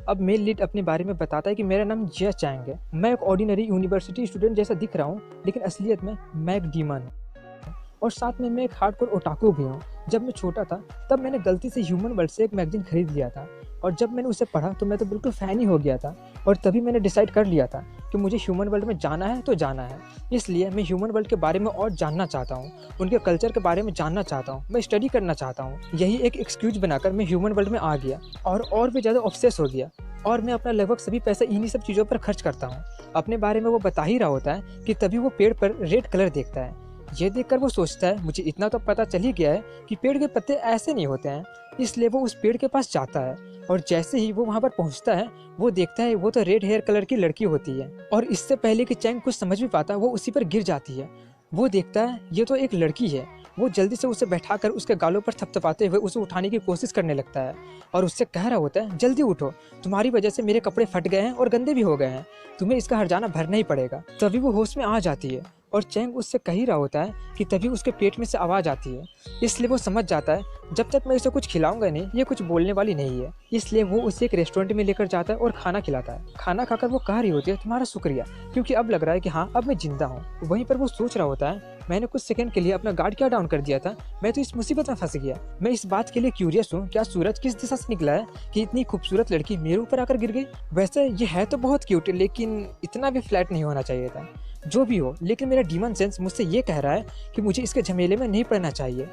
अब male lead अपने बारे में बताता है कि मेरा नाम जिया चैंग है। मैं एक ऑर्डिनरी यूनिवर्सिटी स्टूडेंट जैसा दिख रहा हूँ, लेकिन असलियत में मैं एक डीमन हूँ। और साथ में मैं एक हार्डकोर ओटाकू भी हूँ। जब मैं छोटा था तब मैंने गलती से ह्यूमन वर्ल्ड से एक मैगज़ीन खरीद लिया था, और जब मैंने उसे पढ़ा तो मैं तो बिल्कुल फ़ैन ही हो गया था। और तभी मैंने डिसाइड कर लिया था कि मुझे ह्यूमन वर्ल्ड में जाना है तो जाना है। इसलिए मैं ह्यूमन वर्ल्ड के बारे में और जानना चाहता हूँ, उनके कल्चर के बारे में जानना चाहता हूँ, मैं स्टडी करना चाहता हूँ। यही एक एक्सक्यूज़ बनाकर मैं ह्यूमन वर्ल्ड में आ गया और भी ज़्यादा ऑब्सेस हो गया। और मैं अपना लगभग सभी पैसा इन्हीं सब चीज़ों पर खर्च करता हूँ। अपने बारे में वो बता ही रहा होता है कि तभी वो पेड़ पर रेड कलर देखता है। ये देखकर वो सोचता है मुझे इतना तो पता चल ही गया है कि पेड़ के पत्ते ऐसे नहीं होते हैं। इसलिए वो उस पेड़ के पास जाता है, और जैसे ही वो वहाँ पर पहुँचता है वो देखता है वो तो रेड हेयर कलर की लड़की होती है। और इससे पहले कि चैंग कुछ समझ भी पाता वो उसी पर गिर जाती है। वो देखता है ये तो एक लड़की है। वो जल्दी से उसे बैठाकर उसके गालों पर थपथपाते हुए उसे उठाने की कोशिश करने लगता है, और उससे कह रहा होता है जल्दी उठो, तुम्हारी वजह से मेरे कपड़े फट गए हैं और गंदे भी हो गए हैं, तुम्हें इसका हर्जाना भरना ही पड़ेगा। तभी वो होश में आ जाती है, और चैंग उससे कह ही रहा होता है कि तभी उसके पेट में से आवाज़ आती है। इसलिए वो समझ जाता है जब तक मैं इसे कुछ खिलाऊंगा नहीं ये कुछ बोलने वाली नहीं है। इसलिए वो उसे एक रेस्टोरेंट में लेकर जाता है और खाना खिलाता है। खाना खाकर वो कह रही होती है तुम्हारा शुक्रिया, क्योंकि अब लग रहा है कि हाँ अब मैं जिंदा हूँ। वहीं पर वो सोच रहा होता है मैंने कुछ सेकंड के लिए अपना गार्ड क्या डाउन कर दिया था, मैं तो इस मुसीबत में फंस गया। मैं इस बात के लिए क्यूरियस हूँ क्या सूरज किस दिशा से निकला है कि इतनी खूबसूरत लड़की मेरे ऊपर आकर गिर गई। वैसे ये है तो बहुत क्यूट, लेकिन इतना भी फ्लैट नहीं होना चाहिए था। जो भी हो, लेकिन मेरा डीमन सेंस मुझसे ये कह रहा है कि मुझे इसके झमेले में नहीं पड़ना चाहिए।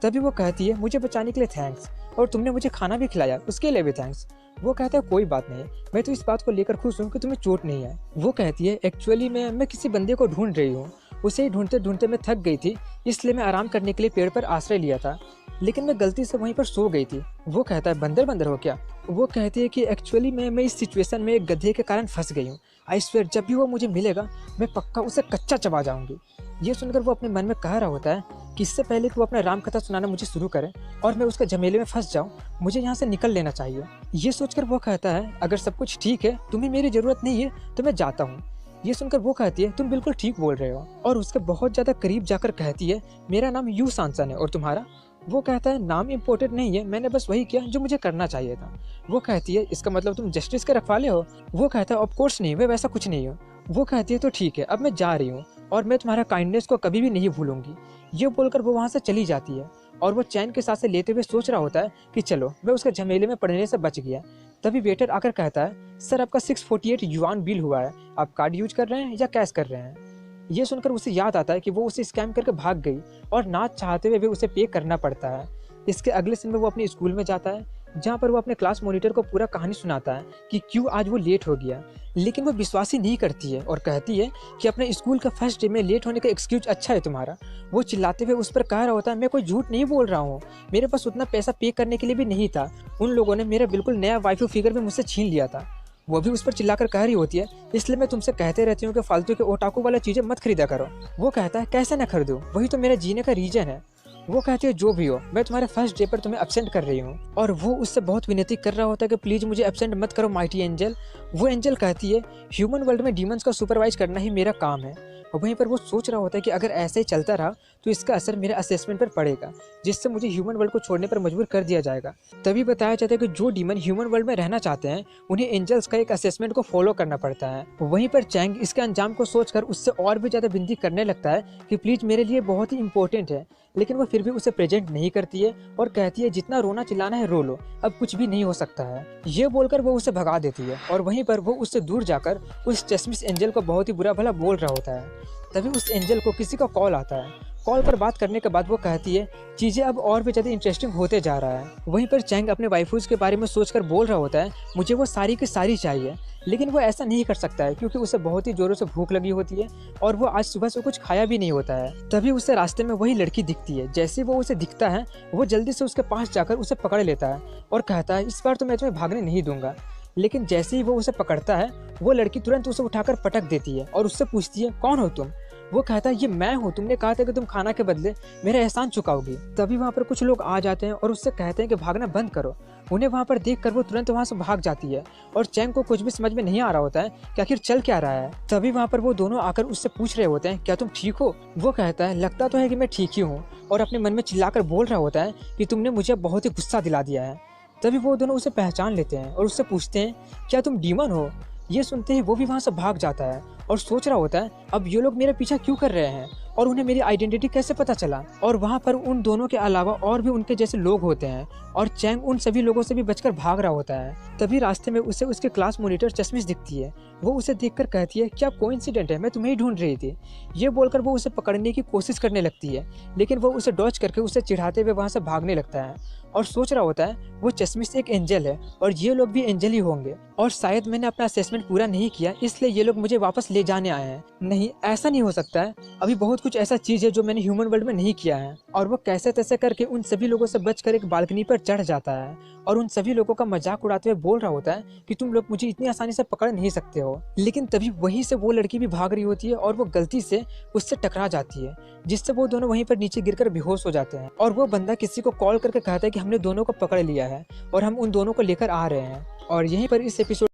तभी वो कहती है मुझे बचाने के लिए थैंक्स, और तुमने मुझे खाना भी खिलाया उसके लिए भी थैंक्स। वो कहता है कोई बात नहीं, मैं तो इस बात को लेकर खुश हूँ कि तुम्हें चोट नहीं है। वो कहती है एक्चुअली मैं किसी बंदे को ढूंढ रही हूँ, उसे ही ढूंढते ढूंढते मैं थक गई थी, इसलिए मैं आराम करने के लिए पेड़ पर आश्रय लिया था, लेकिन मैं गलती से वहीं पर सो गई थी। वो कहता है बंदर बंदर हो क्या। वो कहती है कि एक्चुअली मैं इस सिचुएशन में एक गधे के कारण फंस गई हूँ। आई स्वेयर जब भी वो मुझे मिलेगा मैं पक्का उसे कच्चा चबा जाऊंगी। ये सुनकर वो अपने मन में कह रहा होता है कि इससे पहले कि वो अपना राम कथा सुनाना मुझे शुरू करे और मैं उसके झमेले में फंस जाऊं, मुझे यहाँ से निकल लेना चाहिए। ये सोचकर वो कहता है अगर सब कुछ ठीक है, तुम्हें मेरी ज़रूरत नहीं है तो मैं जाता हूँ। ये सुनकर वो कहती है तुम बिल्कुल ठीक बोल रहे हो, और उसके बहुत ज़्यादा करीब जाकर कहती है मेरा नाम यू सांसन है और तुम्हारा। वो कहता है नाम इम्पोर्टेंट नहीं है, मैंने बस वही किया जो मुझे करना चाहिए था। वो कहती है इसका मतलब तुम जस्टिस के रखवाले हो। वो कहता है ऑफ कोर्स नहीं, मैं वैसा कुछ नहीं हूँ। वो कहती है तो ठीक है अब मैं जा रही हूँ, और मैं तुम्हारा काइंडनेस को कभी भी नहीं भूलूंगी। ये बोलकर वो वहाँ से चली जाती है, और वो चैन के सांसें लेते हुए सोच रहा होता है कि चलो मैं उसके झमेले में पड़ने से बच गया। तभी वेटर आकर कहता है सर आपका 648 युआन बिल हुआ है, आप कार्ड यूज कर रहे हैं या कैश कर रहे हैं। ये सुनकर उसे याद आता है कि वो उसे स्कैम करके भाग गई, और ना चाहते हुए भी उसे पे करना पड़ता है। इसके अगले दिन में वो अपने स्कूल में जाता है, जहाँ पर वो अपने क्लास मॉनिटर को पूरा कहानी सुनाता है कि क्यों आज वो लेट हो गया। लेकिन वो विश्वास ही नहीं करती है और कहती है कि अपने स्कूल का फर्स्ट डे में लेट होने का एक्सक्यूज अच्छा है तुम्हारा। वो चिल्लाते हुए उस पर कह रहा होता है मैं कोई झूठ नहीं बोल रहा हूँ, मेरे पास उतना पैसा पे करने के लिए भी नहीं था। उन लोगों ने मेरा बिल्कुल नया वाइफू फिगर भी मुझसे छीन लिया था। वो भी उस पर चिल्लाकर कह रही होती है इसलिए मैं तुमसे कहते रहती हूँ कि फालतू के ओटाकू वाला चीज़ें मत खरीदा करो। वो कहता है कैसे ना खरीदूँ, वही तो मेरे जीने का रीजन है। वो कहती है जो भी हो, मैं तुम्हारे फर्स्ट डे पर तुम्हें एब्सेंट कर रही हूँ। और वो उससे बहुत विनती कर रहा होता है कि प्लीज़ मुझे एब्सेंट मत करो माइटी एंजल। वो एंजल कहती है ह्यूमन वर्ल्ड में डीमंस का सुपरवाइज करना ही मेरा काम है। और वहीं पर वो सोच रहा होता है कि अगर ऐसे ही चलता रहा तो इसका असर मेरे असेसमेंट पर पड़ेगा, जिससे मुझे ह्यूमन वर्ल्ड को छोड़ने पर मजबूर कर दिया जाएगा। तभी बताया जाता है कि जो डीमन ह्यूमन वर्ल्ड में रहना चाहते हैं उन्हें एंजल्स का एक असेसमेंट को फॉलो करना पड़ता है। वहीं पर चैंग इसके अंजाम को सोचकर उससे और भी ज़्यादा विनती करने लगता है कि प्लीज़ मेरे लिए बहुत ही इंपॉर्टेंट है, लेकिन वो फिर भी उसे प्रेजेंट नहीं करती है और कहती है जितना रोना चिल्लाना है रो लो, अब कुछ भी नहीं हो सकता है। ये बोलकर वो उसे भगा देती है, और वहीं पर वो उससे दूर जाकर उस चश्मिश एंजल को बहुत ही बुरा भला बोल रहा होता है। तभी उस एंजल को किसी का कॉल आता है। कॉल पर बात करने के बाद वो कहती है चीज़ें अब और भी ज़्यादा इंटरेस्टिंग होते जा रहा है। वहीं पर चैंग अपने वाइफूज के बारे में सोचकर बोल रहा होता है मुझे वो सारी की सारी चाहिए, लेकिन वो ऐसा नहीं कर सकता है क्योंकि उसे बहुत ही ज़ोरों से भूख लगी होती है और वो आज सुबह से कुछ खाया भी नहीं होता है। तभी उसे रास्ते में वही लड़की दिखती है। जैसे ही वो उसे दिखता है वो जल्दी से उसके पास जाकर उसे पकड़ लेता है और कहता है इस बार तो मैं तुम्हें भागने नहीं दूंगा। लेकिन जैसे ही वो उसे पकड़ता है वो लड़की तुरंत उसे उठाकर पटक देती है और उससे पूछती है कौन हो तुम। वो कहता है ये मैं हूँ, तुमने कहा था कि तुम खाना के बदले मेरा एहसान चुकाओगी। तभी वहाँ पर कुछ लोग आ जाते हैं और उससे कहते हैं कि भागना बंद करो। उन्हें वहाँ पर देखकर वो तुरंत वहाँ से भाग जाती है और चैंग को कुछ भी समझ में नहीं आ रहा होता है कि आखिर चल क्या रहा है। तभी वहाँ पर वो दोनों आकर उससे पूछ रहे होते हैं क्या तुम ठीक हो। वो कहता है लगता तो है कि मैं ठीक ही हूँ, और अपने मन में चिल्लाकर बोल रहा होता है कि तुमने मुझे बहुत ही गुस्सा दिला दिया है। तभी वो दोनों उसे पहचान लेते हैं और उससे पूछते हैं, क्या तुम डीमन हो? ये सुनते ही वो भी वहाँ से भाग जाता है और सोच रहा होता है, अब ये लोग मेरे पीछा क्यों कर रहे हैं और उन्हें मेरी आइडेंटिटी कैसे पता चला। और वहाँ पर उन दोनों के अलावा और भी उनके जैसे लोग होते हैं और चैंग उन सभी लोगों से भी बचकर भाग रहा होता है। तभी रास्ते में उसे उसके क्लास मॉनिटर चश्मिश दिखती है। वो उसे देखकर कहती है, क्या कोइंसिडेंट है, मैं तुम्हें ही ढूंढ रही थी। ये बोलकर वो उसे पकड़ने की कोशिश करने लगती है, लेकिन वो उसे डॉज करके उसे चिढ़ाते हुए वहाँ से भागने लगता है और सोच रहा होता है वो चश्मिश एक एंजल है और ये लोग भी एंजल ही होंगे और शायद मैंने अपना असेसमेंट पूरा नहीं किया, इसलिए ये लोग मुझे वापस ले जाने आए हैं। नहीं, ऐसा नहीं हो सकता है, अभी बहुत कुछ ऐसा चीज है जो मैंने ह्यूमन वर्ल्ड में नहीं किया है। और वो कैसे तैसे करके उन सभी लोगों से बचकर एक बालकनी पर चढ़ जाता है और उन सभी लोगों का मजाक उड़ाते हुए बोल रहा होता है कि तुम लोग मुझे इतनी आसानी से पकड़ नहीं सकते हो। लेकिन तभी वहीं से वो लड़की भी भाग रही होती है और वो गलती से उससे टकरा जाती है, जिससे वो दोनों वहीं पर नीचे गिरकर बेहोश हो जाते हैं। और वो बंदा किसी को कॉल करके कहता है कि हमने दोनों को पकड़ लिया है और हम उन दोनों को लेकर आ रहे हैं। और यहीं पर इस एपिसोड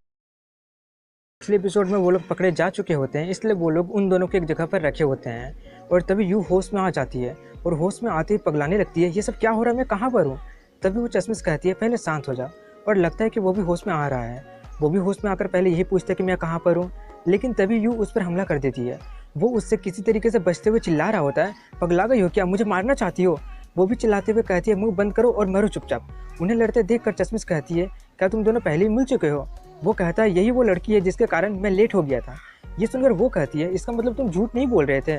पिछले एपिसोड में वो लोग पकड़े जा चुके होते हैं, इसलिए वो लोग उन दोनों को एक जगह पर रखे होते हैं। और तभी यू होश में आ जाती है और होश में आते ही पगलाने लगती है, ये सब क्या हो रहा है, मैं कहाँ पर हूँ। तभी वो चश्मिश कहती है, पहले शांत हो जा। और लगता है कि वो भी होश में आ रहा है। वो भी होश में आकर पहले यही पूछता है कि मैं कहाँ पर हूँ, लेकिन तभी यू उस पर हमला कर देती है। वो उससे किसी तरीके से बचते हुए चिल्ला रहा होता है, पगला गई हो क्या, मुझे मारना चाहती हो। वो भी चिल्लाते हुए कहती है, मुंह बंद करो और मरो चुपचाप। उन्हें लड़ते देखकर चश्मिश कहती है, क्या तुम दोनों पहले ही मिल चुके हो। वो कहता है, यही वो लड़की है जिसके कारण मैं लेट हो गया था। ये सुनकर वो कहती है, इसका मतलब तुम झूठ नहीं बोल रहे थे।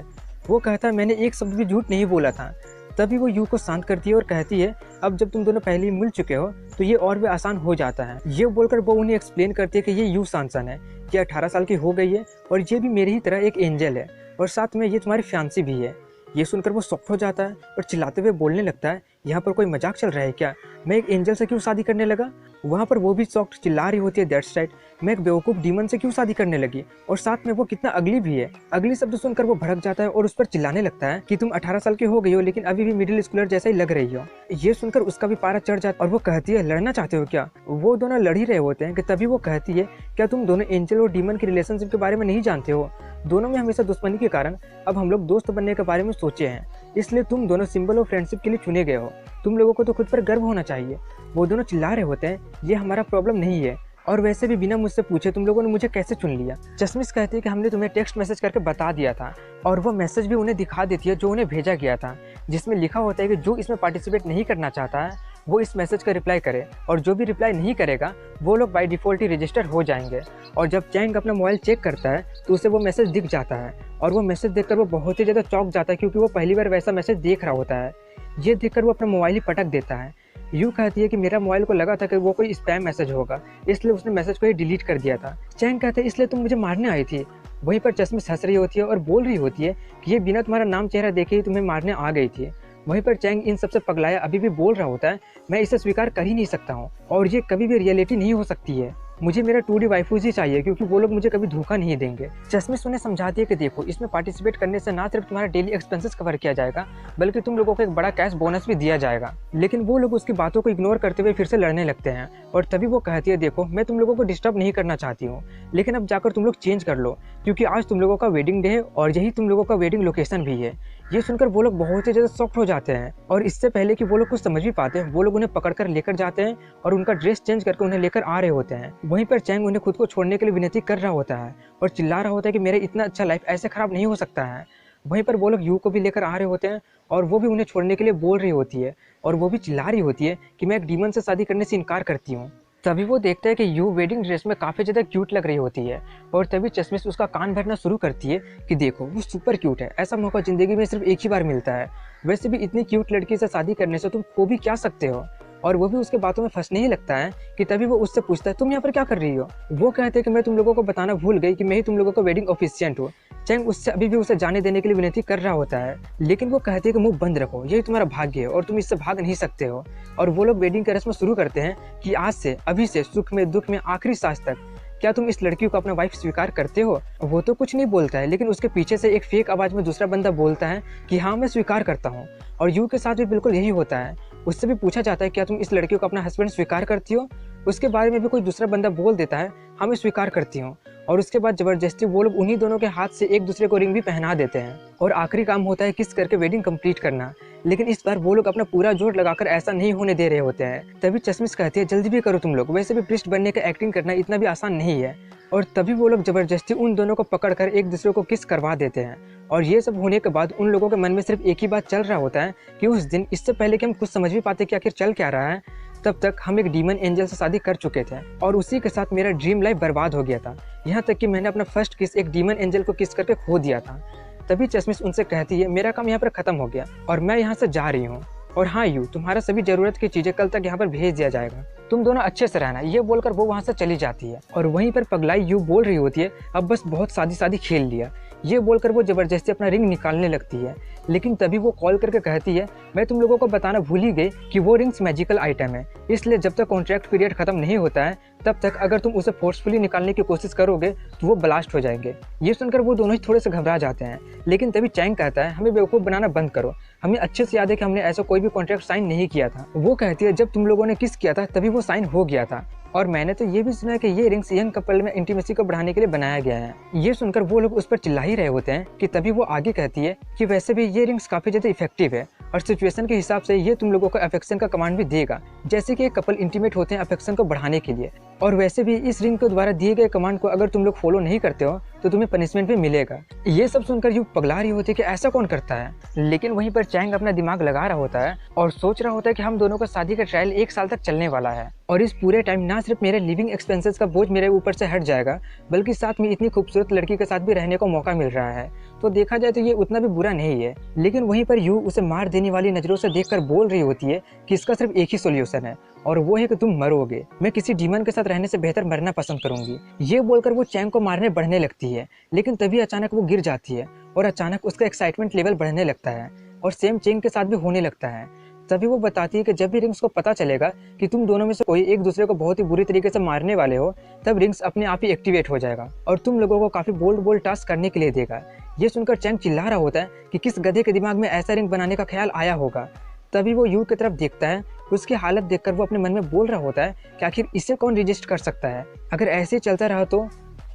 वो कहता है, मैंने एक शब्द भी झूठ नहीं बोला था। तभी वो यू को शांत करती है और कहती है, अब जब तुम दोनों पहले ही मिल चुके हो तो ये और भी आसान हो जाता है। ये बोलकर वो उन्हें एक्सप्लेन करती है कि ये यू सैनसन है, ये 18 साल की हो गई है और ये भी मेरी ही तरह एक एंजल है और साथ में ये तुम्हारी फियांसी भी है। ये सुनकर वो शॉक्ड हो जाता है और चिल्लाते हुए बोलने लगता है, यहाँ पर कोई मजाक चल रहा है क्या, मैं एक एंजल से क्यों शादी करने लगा। वहाँ पर वो भी शॉक्ड चिल्ला रही होती है, दैट्स राइट, मैं एक बेवकूफ़ डीमन से क्यों शादी करने लगी, और साथ में वो कितना अगली भी है। अगली शब्द सुनकर वो भड़क जाता है और उस पर चिल्लाने लगता है कि तुम 18 साल की हो गई हो लेकिन अभी भी मिडिल स्कूलर जैसा ही लग रही हो। ये सुनकर उसका भी पारा चढ़ जाता है और वो कहती है, लड़ना चाहते हो क्या। वो दोनों लड़ ही रहे होते हैं कि तभी वो कहती है, क्या तुम दोनों एंजल और डीमन की रिलेशनशिप के बारे में नहीं जानते हो। दोनों में हमेशा दुश्मनी के कारण अब हम लोग दोस्त बनने के बारे में सोचे हैं, इसलिए तुम दोनों सिंबल ऑफ फ्रेंडशिप के लिए चुने गए हो। तुम लोगों को तो खुद पर गर्व होना चाहिए। वो दोनों चिल्ला रहे होते हैं, ये हमारा प्रॉब्लम नहीं है और वैसे भी बिना मुझसे पूछे तुम लोगों ने मुझे कैसे चुन लिया। चश्मिश कहती है कि हमने तुम्हें टेक्स्ट मैसेज करके बता दिया था और वो मैसेज भी उन्हें दिखा देती है जो उन्हें भेजा गया था, जिसमें लिखा होता है कि जो इसमें पार्टिसिपेट नहीं करना चाहता है वो इस मैसेज का रिप्लाई करे और जो भी रिप्लाई नहीं करेगा वो लोग बाय डिफ़ॉल्ट ही रजिस्टर हो जाएंगे। और जब चैंग अपना मोबाइल चेक करता है तो उसे वो मैसेज दिख जाता है और वो मैसेज देखकर वो बहुत ही ज़्यादा चौंक जाता है, क्योंकि वो पहली बार वैसा मैसेज देख रहा होता है। ये देखकर वो अपना मोबाइल ही पटक देता है। यूँ कहती है कि मेरा मोबाइल को लगा था कि वो कोई स्पैम मैसेज होगा, इसलिए उसने मैसेज को ही डिलीट कर दिया था। चैंग कहते हैं, इसलिए तुम मुझे मारने आई थी। वहीं पर चश्मिश हंस रही होती है और बोल रही होती है कि ये बिना तुम्हारा नाम चेहरा देखे ही तुम्हें मारने आ गई थी। वहीं पर चैंग इन सबसे पगलाया अभी भी बोल रहा होता है, मैं इसे स्वीकार कर ही नहीं सकता हूँ और ये कभी भी रियलिटी नहीं हो सकती है। मुझे मेरा 2D वाइफूज ही चाहिए, क्योंकि वो लोग मुझे कभी धोखा नहीं देंगे। चश्मिश उन्हें समझाती है कि देखो, इसमें पार्टिसिपेट करने से ना सिर्फ तुम्हारा डेली एक्सपेंसेस कवर किया जाएगा बल्कि तुम लोगों को एक बड़ा कैश बोनस भी दिया जाएगा। लेकिन वो लोग उसकी बातों को इग्नोर करते हुए फिर से लड़ने लगते हैं और तभी वो कहती है, देखो मैं तुम लोगों को डिस्टर्ब नहीं करना चाहती हूँ, लेकिन अब जाकर तुम लोग चेंज कर लो, क्योंकि आज तुम लोगों का वेडिंग डे है और यही तुम लोगों का वेडिंग लोकेशन भी है। ये सुनकर वो लोग बहुत ही ज़्यादा शॉक्ड हो जाते हैं और इससे पहले कि वो लोग कुछ समझ भी पाते हैं वो लोग उन्हें पकड़कर लेकर जाते हैं और उनका ड्रेस चेंज करके उन्हें लेकर आ रहे होते हैं। वहीं पर चैंग उन्हें खुद को छोड़ने के लिए विनती कर रहा होता है और चिल्ला रहा होता है कि मेरा इतना अच्छा लाइफ ऐसे खराब नहीं हो सकता है। वहीं पर वो लोग यू को भी लेकर आ रहे होते हैं और वो भी उन्हें छोड़ने के लिए बोल रही होती है और वो भी चिल्ला रही होती है कि मैं एक डीमन से शादी करने से इनकार करती हूँ। तभी वो देखता है कि यू वेडिंग ड्रेस में काफ़ी ज़्यादा क्यूट लग रही होती है और तभी चश्मिश उसका कान भरना शुरू करती है कि देखो वो सुपर क्यूट है, ऐसा मौका ज़िंदगी में सिर्फ एक ही बार मिलता है, वैसे भी इतनी क्यूट लड़की से शादी करने से तुम खो भी क्या सकते हो। और वो भी उसके बातों में फंसने ही लगता है कि तभी वो उससे पूछता है, तुम यहाँ पर क्या कर रही हो। वो कहते हैं कि मैं तुम लोगों को बताना भूल गई कि मैं ही तुम लोगों का वेडिंग ऑफिशिएंट हूँ। चैंग उससे अभी भी उसे जाने देने के लिए विनती कर रहा होता है, लेकिन वो कहती है कि मुंह बंद रखो, यही तुम्हारा भाग्य है और तुम इससे भाग नहीं सकते हो। और वो लोग वेडिंग की रस्म शुरू करते हैं कि आज से, अभी से, सुख में दुख में आखिरी सांस तक क्या तुम इस लड़की को अपना वाइफ स्वीकार करते हो। वो तो कुछ नहीं बोलता है, लेकिन उसके पीछे से एक फेक आवाज़ में दूसरा बंदा बोलता है कि हाँ मैं स्वीकार करता हूँ। और यू के साथ भी बिल्कुल यही होता है। उससे भी पूछा जाता है क्या तुम इस लड़की को अपना हस्बैंड स्वीकार करती हो। उसके बारे में भी कोई दूसरा बंदा बोल देता है हाँ मैं स्वीकार करती हूँ। और उसके बाद ज़बरदस्ती वो लोग उन्हीं दोनों के हाथ से एक दूसरे को रिंग भी पहना देते हैं और आखिरी काम होता है किस करके वेडिंग कंप्लीट करना। लेकिन इस बार वो लोग अपना पूरा जोर लगाकर ऐसा नहीं होने दे रहे होते हैं। तभी चश्मिश कहती है जल्दी भी करो तुम लोग, वैसे भी प्रिस्ट बनने का एक्टिंग करना इतना भी आसान नहीं है। और तभी वो लोग ज़बरदस्ती उन दोनों को पकड़कर एक दूसरे को किस करवा देते हैं। और ये सब होने के बाद उन लोगों के मन में सिर्फ एक ही बात चल रहा होता है कि उस दिन, इससे पहले कि हम कुछ समझ भी पाते कि आखिर चल क्या रहा है, तब तक हम एक डीमन एंजल से शादी कर चुके थे और उसी के साथ मेरा ड्रीम लाइफ बर्बाद हो गया था। यहाँ तक कि मैंने अपना फर्स्ट किस एक डीमन एंजल को किस करके खो दिया था। तभी चश्मिश उनसे कहती है मेरा काम यहाँ पर खत्म हो गया और मैं यहाँ से जा रही हूँ। और हाँ यू, तुम्हारा सभी जरूरत की चीजें कल तक यहाँ पर भेज दिया जाएगा, तुम दोनों अच्छे से रहना। ये बोलकर वो वहाँ से चली जाती है और वहीं पर पगलाई यू बोल रही होती है अब बस बहुत शादी शादी खेल लिया। ये बोलकर वो जबरदस्ती अपना रिंग निकालने लगती है, लेकिन तभी वो कॉल करके कहती है मैं तुम लोगों को बताना भूल ही गई कि वो रिंग्स मैजिकल आइटम है, इसलिए जब तक कॉन्ट्रैक्ट पीरियड खत्म नहीं होता है तब तक अगर तुम उसे फोर्सफुली निकालने की कोशिश करोगे तो वो ब्लास्ट हो जाएंगे। ये सुनकर वो दोनों ही थोड़े से घबरा जाते हैं, लेकिन तभी चैंग कहता है हमें बेवकूफ़ बनाना बंद करो, हमें अच्छे से याद है कि हमने ऐसा कोई भी कॉन्ट्रैक्ट साइन नहीं किया था। वो कहती है जब तुम लोगों ने किस किया था तभी वो साइन हो गया था और मैंने तो ये भी सुना है कि ये रिंग्स यंग कपल में इंटीमेसी को बढ़ाने के लिए बनाया गया है। ये सुनकर वो लोग उस पर चिल्ला ही रहे होते हैं कि तभी वो आगे कहती है कि वैसे भी ये रिंग्स काफ़ी ज़्यादा इफेक्टिव है और सिचुएशन के हिसाब से ये तुम लोगों को अफेक्शन का कमांड भी देगा, जैसे कि एक कपल इंटीमेट होते हैं अफेक्शन को बढ़ाने के लिए। और वैसे भी इस रिंग के द्वारा दिए गए कमांड को अगर तुम लोग फॉलो नहीं करते हो तो तुम्हें पनिशमेंट भी मिलेगा। ये सब सुनकर यू पगला रही होती है कि ऐसा कौन करता है, लेकिन वहीं पर चैंग अपना दिमाग लगा रहा होता है और सोच रहा होता है कि हम दोनों का शादी का ट्रायल 1 साल तक चलने वाला है और इस पूरे टाइम ना सिर्फ मेरे लिविंग एक्सपेंसेस का बोझ मेरे ऊपर से हट जाएगा बल्कि साथ में इतनी खूबसूरत लड़की के साथ भी रहने को मौका मिल रहा है, तो देखा जाए तो ये उतना भी बुरा नहीं है। लेकिन वहीं पर यू उसे मार देने वाली नज़रों से देखकर बोल रही होती है कि इसका सिर्फ एक ही सोल्यूशन है और वो है कि तुम मरोगे, मैं किसी डीमन के साथ रहने से बेहतर मरना पसंद करूंगी। ये बोलकर वो चैंग को मारने बढ़ने लगती है, लेकिन तभी अचानक वो गिर जाती है और अचानक उसका एक्साइटमेंट लेवल बढ़ने लगता है और सेम चैंग के साथ भी होने लगता है। तभी वो बताती है कि जब भी रिंग्स को पता चलेगा कि तुम दोनों में से कोई एक दूसरे को बहुत ही बुरी तरीके से मारने वाले हो, तब रिंग्स अपने आप ही एक्टिवेट हो जाएगा और तुम लोगों को काफ़ी बोल्ड बोल्ड टास्क करने के लिए देगा। ये सुनकर चैंग चिल्ला रहा होता है कि किस गधे के दिमाग में ऐसा रिंग बनाने का ख्याल आया होगा। तभी वो यू की तरफ देखता है, उसकी हालत देखकर वो अपने मन में बोल रहा होता है कि आखिर इसे कौन रजिस्ट कर सकता है, अगर ऐसे चलता रहा तो।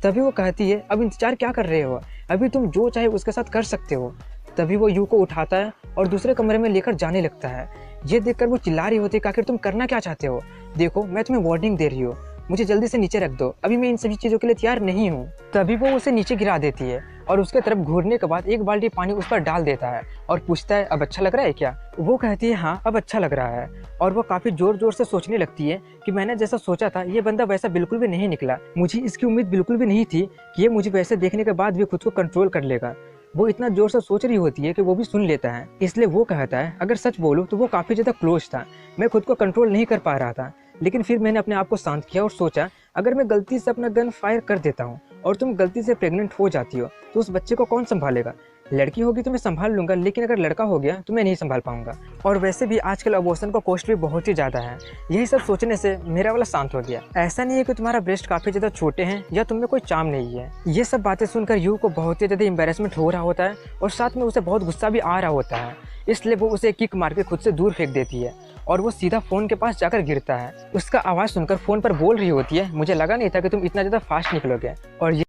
तभी वो कहती है अब इंतजार क्या कर रहे हो, अभी तुम जो चाहे उसके साथ कर सकते हो। तभी वो यू को उठाता है और दूसरे कमरे में लेकर जाने लगता है। ये देखकर वो चिल्ला रही होती है कि आखिर तुम करना क्या चाहते हो, देखो मैं तुम्हें वार्निंग दे रही हूँ, मुझे जल्दी से नीचे रख दो, अभी मैं इन सभी चीज़ों के लिए तैयार नहीं हूँ। तभी वो उसे नीचे गिरा देती है और उसके तरफ घूरने के बाद एक बाल्टी पानी उस पर डाल देता है और पूछता है अब अच्छा लग रहा है क्या। वो कहती है हाँ अब अच्छा लग रहा है और वो काफ़ी ज़ोर ज़ोर से सोचने लगती है कि मैंने जैसा सोचा था ये बंदा वैसा बिल्कुल भी नहीं निकला, मुझे इसकी उम्मीद बिल्कुल भी नहीं थी कि ये मुझे वैसे देखने के बाद भी खुद को कंट्रोल कर लेगा। वो इतना जोर से सोच रही होती है कि वो भी सुन लेता है, इसलिए वो कहता है अगर सच बोलूँ तो वो काफ़ी ज़्यादा क्लोज था, मैं खुद को कंट्रोल नहीं कर पा रहा था, लेकिन फिर मैंने अपने आप को शांत किया और सोचा अगर मैं गलती से अपना गन फायर कर देता हूँ और तुम गलती से प्रेग्नेंट हो जाती हो तो उस बच्चे को कौन संभालेगा, लड़की होगी तो मैं संभाल लूँगा, लेकिन अगर लड़का हो गया तो मैं नहीं संभाल पाऊँगा। और वैसे भी आजकल अबॉर्शन का कॉस्ट भी बहुत ही ज़्यादा है। यही सब सोचने से मेरा वाला शांत हो गया। ऐसा नहीं है कि तुम्हारा ब्रेस्ट काफ़ी ज़्यादा छोटे हैं या तुम में कोई चार्म नहीं है। ये सब बातें सुनकर यू को बहुत ही ज़्यादा एम्बेरसमेंट हो रहा होता है और साथ में उसे बहुत गुस्सा भी आ रहा होता है, इसलिए वो उसे किक मार के खुद से दूर फेंक देती है और वो सीधा फ़ोन के पास जाकर गिरता है। उसका आवाज़ सुनकर फ़ोन पर बोल रही होती है मुझे लगा नहीं था कि तुम इतना ज़्यादा फास्ट निकलोगे। और ये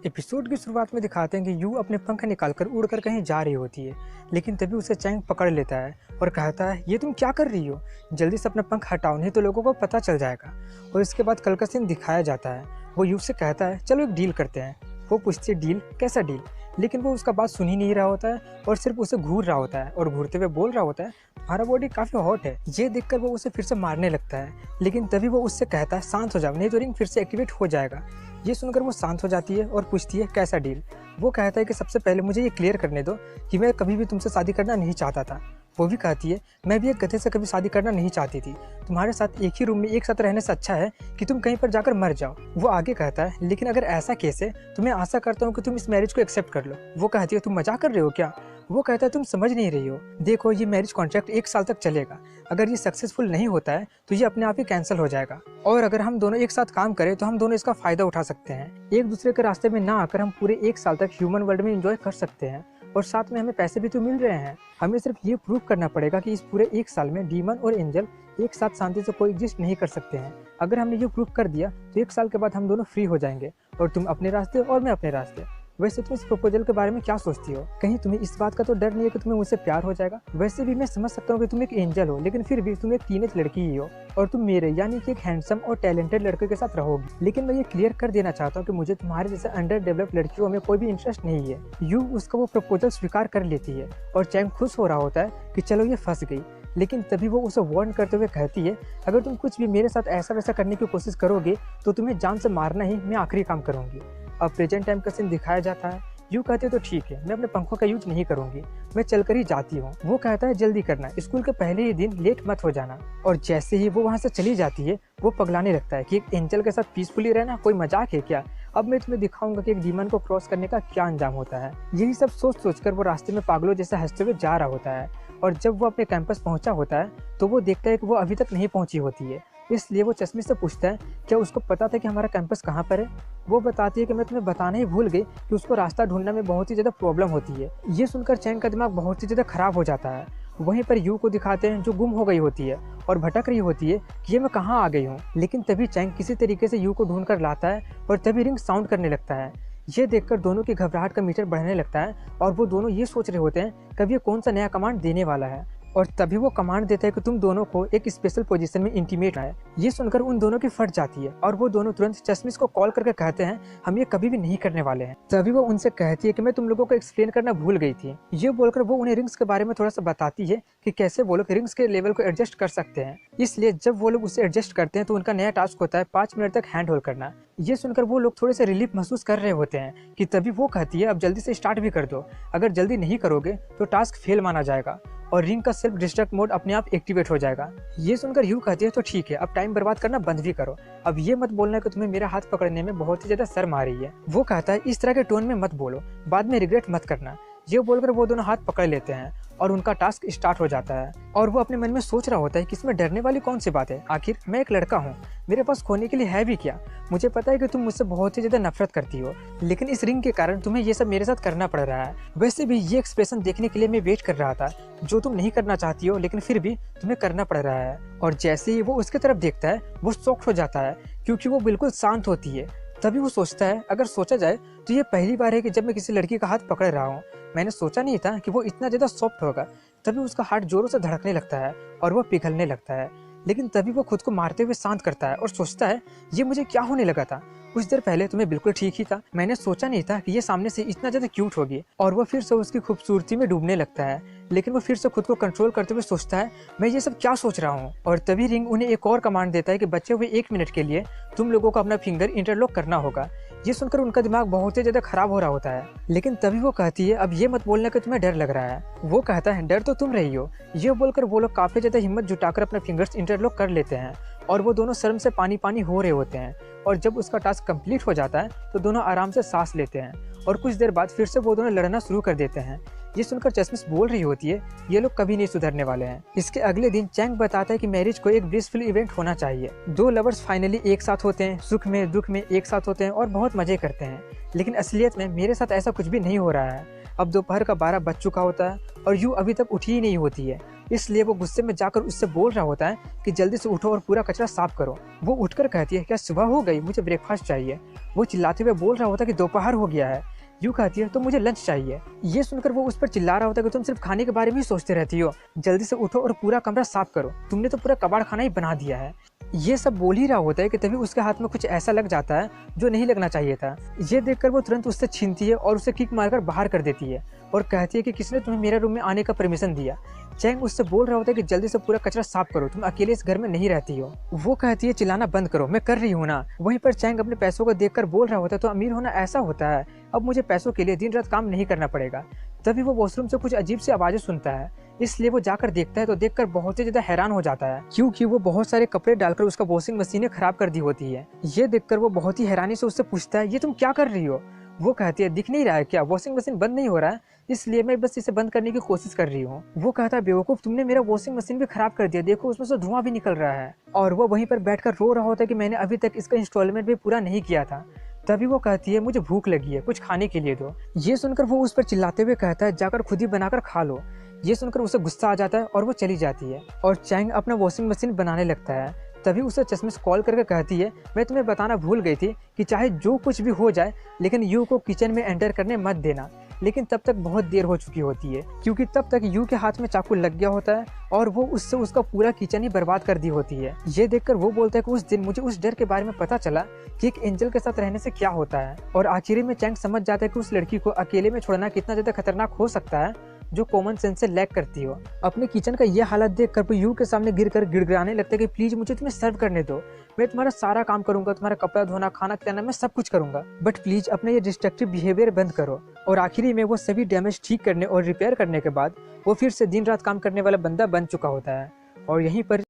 एपिसोड की शुरुआत में दिखाते हैं कि यू अपने पंख निकालकर उड़कर कहीं जा रही होती है, लेकिन तभी उसे चैंग पकड़ लेता है और कहता है ये तुम क्या कर रही हो, जल्दी से अपना पंख हटाओ नहीं तो लोगों को पता चल जाएगा। और इसके बाद कल का सीन दिखाया जाता है। वो यू से कहता है चलो एक डील करते हैं। वो पूछती है डील, कैसा डील, लेकिन वो उसका बात सुन ही नहीं रहा होता है और सिर्फ उसे घूर रहा होता है और घूरते हुए बोल रहा होता है तुम्हारा बॉडी काफ़ी हॉट है। ये देखकर वो उसे फिर से मारने लगता है, लेकिन तभी वो उससे कहता है शांत हो जाओ नहीं तो रिंग फिर से एक्टिवेट हो जाएगा। ये सुनकर वो शांत हो जाती है और पूछती है कैसा डील। वो कहता है कि सबसे पहले मुझे ये क्लियर करने दो कि मैं कभी भी तुमसे शादी करना नहीं चाहता था। वो भी कहती है मैं भी एक गधे से कभी शादी करना नहीं चाहती थी, तुम्हारे साथ एक ही रूम में एक साथ रहने से अच्छा है कि तुम कहीं पर जाकर मर जाओ। वो आगे कहता है लेकिन अगर ऐसा केस है तो मैं आशा करता हूँ कि तुम इस मैरिज को एक्सेप्ट कर लो। वो कहती है तुम मजाक कर रहे हो क्या। वो कहता है तुम समझ नहीं रही हो, देखो ये मैरिज कॉन्ट्रैक्ट 1 साल तक चलेगा, अगर ये सक्सेसफुल नहीं होता है तो ये अपने आप ही कैंसिल हो जाएगा और अगर हम दोनों एक साथ काम करें तो हम दोनों इसका फ़ायदा उठा सकते हैं। एक दूसरे के रास्ते में ना आकर हम पूरे 1 साल तक ह्यूमन वर्ल्ड में एंजॉय कर सकते हैं और साथ में हमें पैसे भी तो मिल रहे हैं। हमें सिर्फ ये प्रूव करना पड़ेगा कि इस पूरे 1 साल में डीमन और एंजल एक साथ शांति से कोएग्जिस्ट नहीं कर सकते हैं। अगर हमने ये प्रूव कर दिया तो 1 साल के बाद हम दोनों फ्री हो जाएंगे और तुम अपने रास्ते और मैं अपने रास्ते। वैसे तुम इस प्रपोजल के बारे में क्या सोचती हो? कहीं तुम्हें इस बात का तो डर नहीं है कि तुम्हें मुझसे प्यार हो जाएगा? वैसे भी मैं समझ सकता हूँ कि तुम एक एंजल हो, लेकिन फिर भी तुम एक टीनेज लड़की ही हो और तुम मेरे यानी कि एक हैंडसम और टैलेंटेड लड़के के साथ रहोगी। लेकिन मैं ये क्लियर कर देना चाहता हूँ कि मुझे तुम्हारे जैसे अंडर डेवलप्ड लड़कियों में कोई भी इंटरेस्ट नहीं है। यू उसका वो प्रपोजल स्वीकार कर लेती है और चैंग खुश हो रहा होता है कि चलो ये फंस गई। लेकिन तभी वो उसे वार्न करते हुए कहती है, अगर तुम कुछ भी मेरे साथ ऐसा वैसा करने की कोशिश करोगे तो तुम्हें जान से मारना ही मैं आखिरी काम करूंगी। अब प्रेजेंट टाइम का सीन दिखाया जाता है। यू कहते तो ठीक है, मैं अपने पंखों का यूज नहीं करूंगी, मैं चलकर ही जाती हूँ। वो कहता है जल्दी करना, स्कूल के पहले ही दिन लेट मत हो जाना। और जैसे ही वो वहाँ से चली जाती है वो पगलाने लगता है कि एक एंजल के साथ पीसफुली रहना कोई मजाक है क्या? अब मैं तुम्हें दिखाऊंगा कि एक डीमन को क्रॉस करने का क्या अंजाम होता है। यही सब सोच सोचकर वो रास्ते में पागलों जैसा हंसते हुए जा रहा होता है। और जब वो अपने कैंपस पहुंचा होता है तो वो देखता है कि वो अभी तक नहीं पहुंची होती है। इसलिए वो चश्मे से पूछता है, क्या उसको पता था कि हमारा कैंपस कहाँ पर है? वो बताती है कि मैं तुम्हें बताना ही भूल गई कि उसको रास्ता ढूंढने में बहुत ही ज़्यादा प्रॉब्लम होती है। ये सुनकर चैंग का दिमाग बहुत ही ज़्यादा खराब हो जाता है। वहीं पर यू को दिखाते हैं जो गुम हो गई होती है और भटक रही होती है कि ये मैं कहाँ आ गई हूँ। लेकिन तभी चैंग किसी तरीके से यू को ढूंढ कर लाता है और तभी रिंग साउंड करने लगता है। ये देखकर दोनों की घबराहट का मीटर बढ़ने लगता है और वो दोनों ये सोच रहे होते हैं कभी ये कौन सा नया कमांड देने वाला है। और तभी वो कमांड देता है कि तुम दोनों को एक स्पेशल पोजीशन में इंटीमेट है। ये सुनकर उन दोनों की फट जाती है और वो दोनों तुरंत चश्मिश को कॉल करके कहते हैं हम ये कभी भी नहीं करने वाले हैं। तभी वो उनसे कहती है कि मैं तुम लोगों को एक्सप्लेन करना भूल गई थी। ये बोलकर वो उन्हें रिंग्स के बारे में थोड़ा सा बताती है कि कैसे वो लोग रिंग्स के लेवल को एडजस्ट कर सकते हैं। इसलिए जब वो लोग उसे एडजस्ट करते हैं तो उनका नया टास्क होता है 5 मिनट तक हैंड होल्ड करना। ये सुनकर वो लोग थोड़े से रिलीफ महसूस कर रहे होते हैं कि तभी वो कहती है अब जल्दी से स्टार्ट भी कर दो, अगर जल्दी नहीं करोगे तो टास्क फेल माना जाएगा और रिंग का सेल्फ डिस्ट्रक्ट मोड अपने आप एक्टिवेट हो जाएगा। ये सुनकर यू कहती है तो ठीक है, अब टाइम बर्बाद करना बंद भी करो, अब ये मत बोलना कि तुम्हें मेरा हाथ पकड़ने में बहुत ही ज्यादा शर्म आ रही है। वो कहता है इस तरह के टोन में मत बोलो, बाद में रिग्रेट मत करना। ये बोलकर वो दोनों हाथ पकड़ लेते हैं और उनका टास्क स्टार्ट हो जाता है। और वो अपने मन में सोच रहा होता है कि इसमें डरने वाली कौन सी बात है, आखिर मैं एक लड़का हूँ, मेरे पास खोने के लिए है भी क्या? मुझे पता है कि तुम मुझसे बहुत ही ज्यादा नफरत करती हो, लेकिन इस रिंग के कारण तुम्हें ये सब मेरे साथ करना पड़ रहा है। वैसे भी ये एक्सप्रेशन देखने के लिए मैं वेट कर रहा था जो तुम नहीं करना चाहती हो लेकिन फिर भी तुम्हें करना पड़ रहा है। और जैसे ही वो उसके तरफ देखता है वो शॉक्ड हो जाता है क्योंकि वो बिल्कुल शांत होती है। तभी वो सोचता है अगर सोचा जाए तो ये पहली बार है कि जब मैं किसी लड़की का हाथ पकड़ रहा हूँ, मैंने सोचा नहीं था कि वो इतना ज़्यादा सॉफ्ट होगा। तभी उसका हार्ट जोरों से धड़कने लगता है और वो पिघलने लगता है। लेकिन तभी वो खुद को मारते हुए शांत करता है और सोचता है ये मुझे क्या होने लगा था, कुछ देर पहले तो मैं बिल्कुल ठीक ही था, मैंने सोचा नहीं था कि ये सामने से इतना ज़्यादा क्यूट होगी। और वो फिर से उसकी खूबसूरती में डूबने लगता है। लेकिन वो फिर से खुद को कंट्रोल करते हुए सोचता है मैं ये सब क्या सोच रहा हूँ। और तभी रिंग उन्हें एक और कमांड देता है कि बचे हुए 1 मिनट के लिए तुम लोगों को अपना फिंगर इंटरलॉक करना होगा। ये सुनकर उनका दिमाग बहुत ही ज्यादा खराब हो रहा होता है। लेकिन तभी वो कहती है अब ये मत बोलना कि तुम्हें डर लग रहा है। वो कहता है डर तो तुम रही हो। ये बोलकर वो लोग काफी ज्यादा हिम्मत जुटाकर अपने फिंगर्स इंटरलॉक कर लेते हैं और वो दोनों शर्म से पानी पानी हो रहे होते हैं। और जब उसका टास्क कंप्लीट हो जाता है तो दोनों आराम से सांस लेते हैं और कुछ देर बाद फिर से वो दोनों लड़ना शुरू कर देते हैं। ये सुनकर चश्मिश बोल रही होती है ये लोग कभी नहीं सुधरने वाले हैं। इसके अगले दिन चैंग बताता है कि मैरिज को एक ब्लिसफुल इवेंट होना चाहिए। 2 लवर्स फाइनली एक साथ होते हैं, सुख में दुख में एक साथ होते हैं और बहुत मजे करते हैं। लेकिन असलियत में मेरे साथ ऐसा कुछ भी नहीं हो रहा है। अब दोपहर का 12 बज चुका होता है और यू अभी तक उठी ही नहीं होती है। इसलिए वो गुस्से में जाकर उससे बोल रहा होता है कि जल्दी से उठो और पूरा कचरा साफ करो। वो उठकर कहती है क्या सुबह हो गई, मुझे ब्रेकफास्ट चाहिए। वो चिल्लाते हुए बोल रहा होता है कि दोपहर हो गया है। यू कहती है तो मुझे लंच चाहिए। ये सुनकर वो उस पर चिल्ला रहा होता है कि तुम सिर्फ खाने के बारे में ही सोचते रहती हो, जल्दी से उठो और पूरा कमरा साफ करो, तुमने तो पूरा कबाड़ खाना ही बना दिया है। ये सब बोल ही रहा होता है कि तभी उसके हाथ में कुछ ऐसा लग जाता है जो नहीं लगना चाहिए था। ये देखकर वो तुरंत उससे छीनती है और उसे किक मारकर बाहर कर देती है और कहती है कि किसने तुम्हें मेरे रूम में आने का परमिशन दिया। चैंग उससे बोल रहा होता है कि जल्दी से पूरा कचरा साफ करो, तुम अकेले इस घर में नहीं रहती हो। वो कहती है चिल्लाना बंद करो, मैं कर रही हूँ ना। वहीं पर चैंग अपने पैसों को देखकर बोल रहा होता है तो अमीर होना ऐसा होता है, अब मुझे पैसों के लिए दिन रात काम नहीं करना पड़ेगा। तभी वो वॉशरूम से कुछ अजीब सी आवाजें सुनता है, इसलिए वो जाकर देखता है तो देखकर बहुत ही ज्यादा हैरान हो जाता है क्योंकि वो बहुत सारे कपड़े डालकर उसका वॉशिंग मशीन खराब कर दी होती है। ये देखकर वो बहुत ही हैरानी से उससे पूछता है ये तुम क्या कर रही हो। वो कहती है दिख नहीं रहा है क्या, वॉशिंग मशीन बंद नहीं हो रहा है, इसलिए मैं बस इसे बंद करने की कोशिश कर रही हूँ। वो कहता है बेवकूफ, तुमने मेरा वॉशिंग मशीन भी खराब कर दिया, देखो उसमें से धुआं भी निकल रहा है। और वो वहीं पर बैठकर रो रहा होता है कि मैंने अभी तक इसका इंस्टॉलमेंट भी पूरा नहीं किया था। तभी वो कहती है मुझे भूख लगी है, कुछ खाने के लिए दो। ये सुनकर वो उस पर चिल्लाते हुए कहता है जाकर खुद ही बनाकर खा लो। ये सुनकर उसे गुस्सा आ जाता है और वो चली जाती है और चैंग अपना वॉशिंग मशीन बनाने लगता है। तभी उसे चश्मिश कॉल करके कहती है, मैं तुम्हें बताना भूल गई थी कि चाहे जो कुछ भी हो जाए लेकिन यू को किचन में एंटर करने मत देना। लेकिन तब तक बहुत देर हो चुकी होती है, क्योंकि तब तक यू के हाथ में चाकू लग गया होता है और वो उससे उसका पूरा किचन ही बर्बाद कर दी होती है। ये देखकर वो बोलता है कि उस दिन मुझे उस डर के बारे में पता चला कि एक एंजल के साथ रहने से क्या होता है। और आखिर में चैंग समझ जाता है कि उस लड़की को अकेले में छोड़ना कितना ज्यादा खतरनाक हो सकता है, जो कॉमन सेंस से लैक करती हो। अपने किचन का ये हालत देखकर वो यू के सामने गिरकर गिड़गिड़ाने लगता है कि प्लीज मुझे तुम्हें सर्व करने दो, मैं तुम्हारा सारा काम करूंगा, तुम्हारा कपड़ा धोना, खाना खिलाना, मैं सब कुछ करूंगा, बट प्लीज अपना ये डिस्ट्रक्टिव बिहेवियर बंद करो। और आखिरी में वो सभी डैमेज ठीक करने और रिपेयर करने के बाद वो फिर से दिन रात काम करने वाला बंदा बन चुका होता है। और यहीं पर